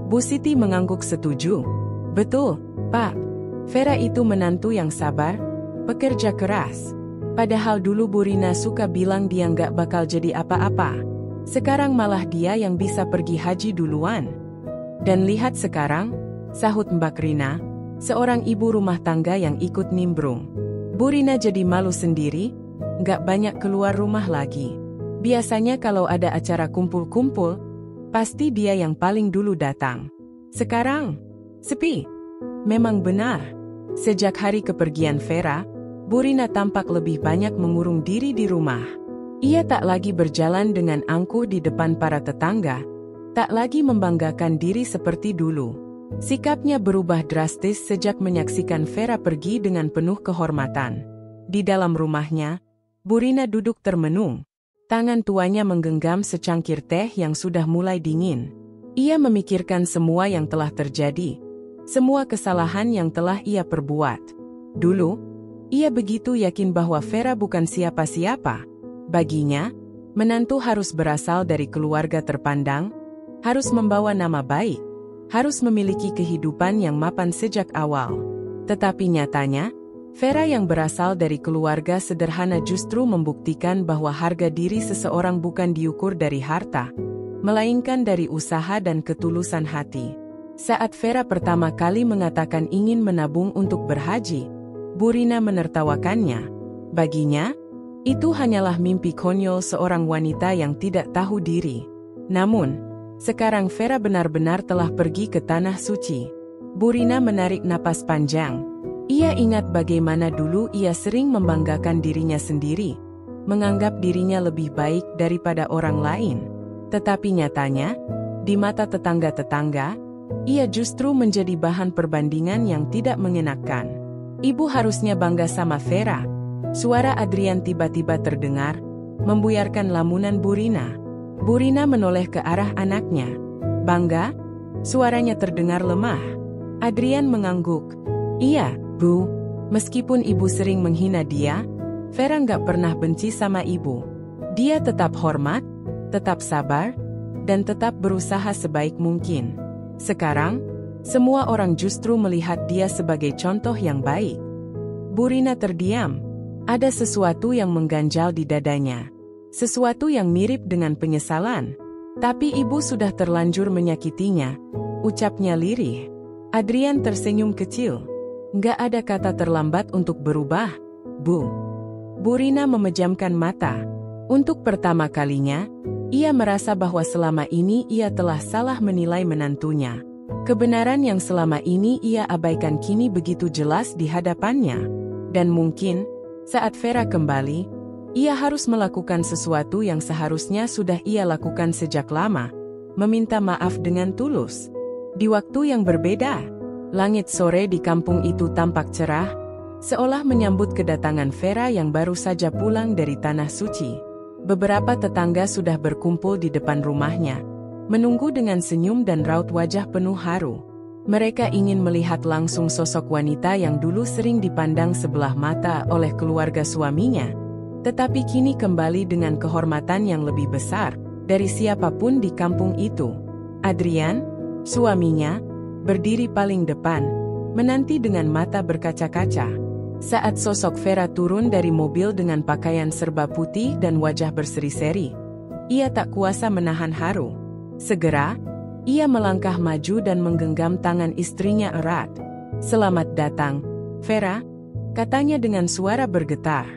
Bu Siti mengangguk setuju. "Betul, Pak. Vera itu menantu yang sabar, pekerja keras. Padahal dulu Burina suka bilang dia nggak bakal jadi apa-apa. Sekarang malah dia yang bisa pergi haji duluan. Dan lihat sekarang," sahut Mbak Rina, seorang ibu rumah tangga yang ikut nimbrung. Burina jadi malu sendiri, nggak banyak keluar rumah lagi. Biasanya kalau ada acara kumpul-kumpul, pasti dia yang paling dulu datang. Sekarang, sepi. Memang benar. Sejak hari kepergian Vera, Burina tampak lebih banyak mengurung diri di rumah. Ia tak lagi berjalan dengan angkuh di depan para tetangga, tak lagi membanggakan diri seperti dulu. Sikapnya berubah drastis sejak menyaksikan Vera pergi dengan penuh kehormatan. Di dalam rumahnya, Burina duduk termenung. Tangan tuanya menggenggam secangkir teh yang sudah mulai dingin. Ia memikirkan semua yang telah terjadi, semua kesalahan yang telah ia perbuat. Dulu, ia begitu yakin bahwa Vera bukan siapa-siapa. Baginya, menantu harus berasal dari keluarga terpandang, harus membawa nama baik, harus memiliki kehidupan yang mapan sejak awal. Tetapi nyatanya, Vera yang berasal dari keluarga sederhana justru membuktikan bahwa harga diri seseorang bukan diukur dari harta, melainkan dari usaha dan ketulusan hati. Saat Vera pertama kali mengatakan ingin menabung untuk berhaji, Burina menertawakannya. Baginya, itu hanyalah mimpi konyol seorang wanita yang tidak tahu diri. Namun, sekarang Vera benar-benar telah pergi ke Tanah Suci. Burina menarik napas panjang. Ia ingat bagaimana dulu ia sering membanggakan dirinya sendiri, menganggap dirinya lebih baik daripada orang lain. Tetapi nyatanya, di mata tetangga-tetangga, ia justru menjadi bahan perbandingan yang tidak mengenakan. "Ibu harusnya bangga sama Vera." Suara Adrian tiba-tiba terdengar, membuyarkan lamunan Burina. Burina menoleh ke arah anaknya. "Bangga?" Suaranya terdengar lemah. Adrian mengangguk. "Iya, Bu. Meskipun ibu sering menghina dia, Vera nggak pernah benci sama ibu. Dia tetap hormat, tetap sabar, dan tetap berusaha sebaik mungkin. Sekarang, semua orang justru melihat dia sebagai contoh yang baik." Burina terdiam. Ada sesuatu yang mengganjal di dadanya. Sesuatu yang mirip dengan penyesalan. "Tapi ibu sudah terlanjur menyakitinya," ucapnya lirih. Adrian tersenyum kecil. "Nggak ada kata terlambat untuk berubah, Bu." Burina memejamkan mata. Untuk pertama kalinya, ia merasa bahwa selama ini ia telah salah menilai menantunya. Kebenaran yang selama ini ia abaikan kini begitu jelas di hadapannya. Dan mungkin, saat Vera kembali, ia harus melakukan sesuatu yang seharusnya sudah ia lakukan sejak lama, meminta maaf dengan tulus. Di waktu yang berbeda, langit sore di kampung itu tampak cerah, seolah menyambut kedatangan Vera yang baru saja pulang dari Tanah Suci. Beberapa tetangga sudah berkumpul di depan rumahnya, menunggu dengan senyum dan raut wajah penuh haru. Mereka ingin melihat langsung sosok wanita yang dulu sering dipandang sebelah mata oleh keluarga suaminya, tetapi kini kembali dengan kehormatan yang lebih besar dari siapapun di kampung itu. Adrian, suaminya, berdiri paling depan, menanti dengan mata berkaca-kaca. Saat sosok Vera turun dari mobil dengan pakaian serba putih dan wajah berseri-seri, ia tak kuasa menahan haru. Segera, ia melangkah maju dan menggenggam tangan istrinya erat. "Selamat datang, Vera," katanya dengan suara bergetar.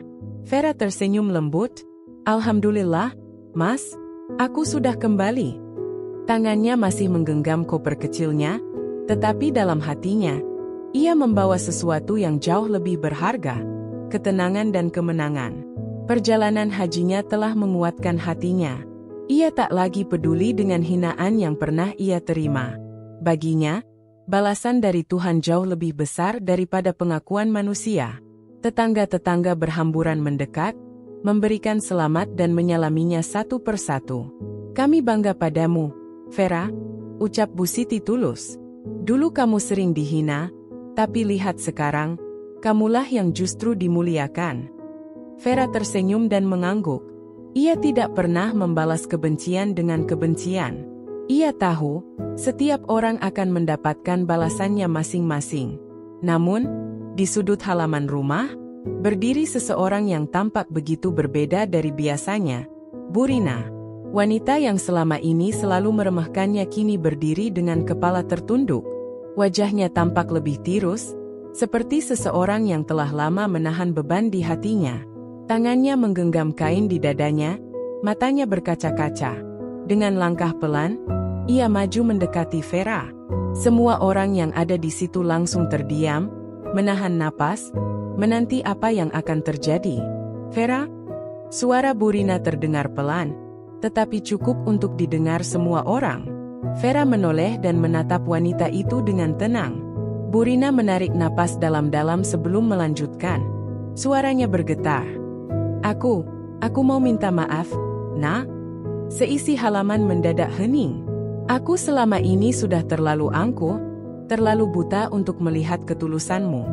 Vera tersenyum lembut. "Alhamdulillah, Mas, aku sudah kembali." Tangannya masih menggenggam koper kecilnya, tetapi dalam hatinya, ia membawa sesuatu yang jauh lebih berharga, ketenangan dan kemenangan. Perjalanan hajinya telah menguatkan hatinya. Ia tak lagi peduli dengan hinaan yang pernah ia terima. Baginya, Balasan dari Tuhan jauh lebih besar daripada pengakuan manusia. Tetangga-tetangga berhamburan mendekat, memberikan selamat dan menyalaminya satu persatu. "Kami bangga padamu, Vera," ucap Bu Siti tulus. "Dulu kamu sering dihina, tapi lihat sekarang, kamulah yang justru dimuliakan." Vera tersenyum dan mengangguk. Ia tidak pernah membalas kebencian dengan kebencian. Ia tahu, setiap orang akan mendapatkan balasannya masing-masing. Namun, di sudut halaman rumah, berdiri seseorang yang tampak begitu berbeda dari biasanya. Bu Rina, wanita yang selama ini selalu meremehkannya, kini berdiri dengan kepala tertunduk. Wajahnya tampak lebih tirus, seperti seseorang yang telah lama menahan beban di hatinya. Tangannya menggenggam kain di dadanya, matanya berkaca-kaca. Dengan langkah pelan, ia maju mendekati Vera. Semua orang yang ada di situ langsung terdiam, menahan napas, menanti apa yang akan terjadi. "Vera?" Suara Bu Rina terdengar pelan, tetapi cukup untuk didengar semua orang. Vera menoleh dan menatap wanita itu dengan tenang. Bu Rina menarik napas dalam-dalam sebelum melanjutkan. Suaranya bergetar. Aku mau minta maaf, Nak." Seisi halaman mendadak hening. "Aku selama ini sudah terlalu angkuh, terlalu buta untuk melihat ketulusanmu.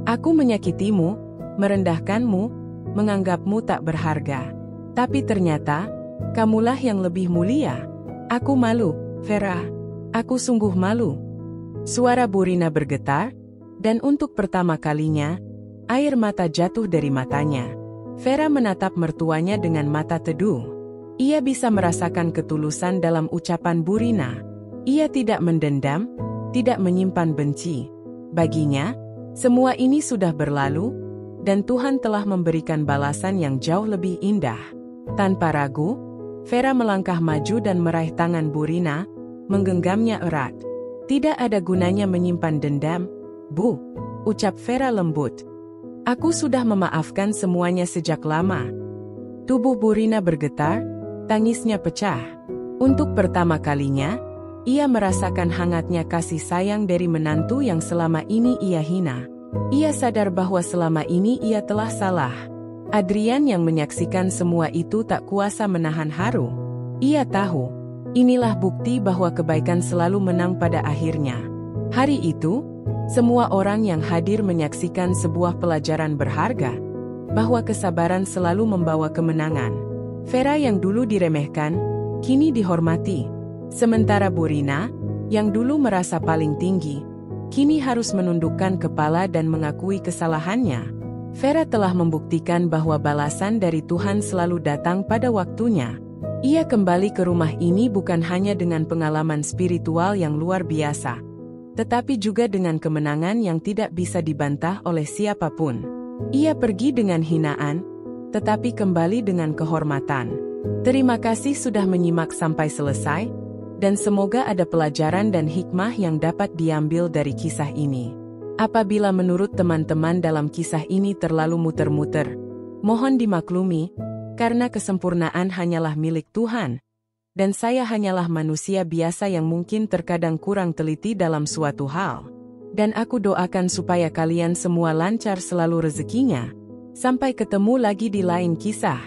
Aku menyakitimu, merendahkanmu, menganggapmu tak berharga. Tapi ternyata, kamulah yang lebih mulia. Aku malu, Vera. Aku sungguh malu." Suara Bu Rina bergetar, dan untuk pertama kalinya, air mata jatuh dari matanya. Vera menatap mertuanya dengan mata teduh. Ia bisa merasakan ketulusan dalam ucapan Bu Rina. Ia tidak mendendam, tidak menyimpan benci. Baginya, semua ini sudah berlalu, dan Tuhan telah memberikan balasan yang jauh lebih indah. Tanpa ragu, Vera melangkah maju dan meraih tangan Bu Rina, menggenggamnya erat. "Tidak ada gunanya menyimpan dendam, Bu," ucap Vera lembut. "Aku sudah memaafkan semuanya sejak lama." Tubuh Bu Rina bergetar, tangisnya pecah. Untuk pertama kalinya, ia merasakan hangatnya kasih sayang dari menantu yang selama ini ia hina. Ia sadar bahwa selama ini ia telah salah. Adrian yang menyaksikan semua itu tak kuasa menahan haru. Ia tahu, inilah bukti bahwa kebaikan selalu menang pada akhirnya. Hari itu, semua orang yang hadir menyaksikan sebuah pelajaran berharga, bahwa kesabaran selalu membawa kemenangan. Vera yang dulu diremehkan, kini dihormati. Sementara Bu Rina, yang dulu merasa paling tinggi, kini harus menundukkan kepala dan mengakui kesalahannya. Vera telah membuktikan bahwa balasan dari Tuhan selalu datang pada waktunya. Ia kembali ke rumah ini bukan hanya dengan pengalaman spiritual yang luar biasa, tetapi juga dengan kemenangan yang tidak bisa dibantah oleh siapapun. Ia pergi dengan hinaan, tetapi kembali dengan kehormatan. Terima kasih sudah menyimak sampai selesai, dan semoga ada pelajaran dan hikmah yang dapat diambil dari kisah ini. Apabila menurut teman-teman dalam kisah ini terlalu muter-muter, mohon dimaklumi, karena kesempurnaan hanyalah milik Tuhan, dan saya hanyalah manusia biasa yang mungkin terkadang kurang teliti dalam suatu hal. Dan aku doakan supaya kalian semua lancar selalu rezekinya. Sampai ketemu lagi di lain kisah.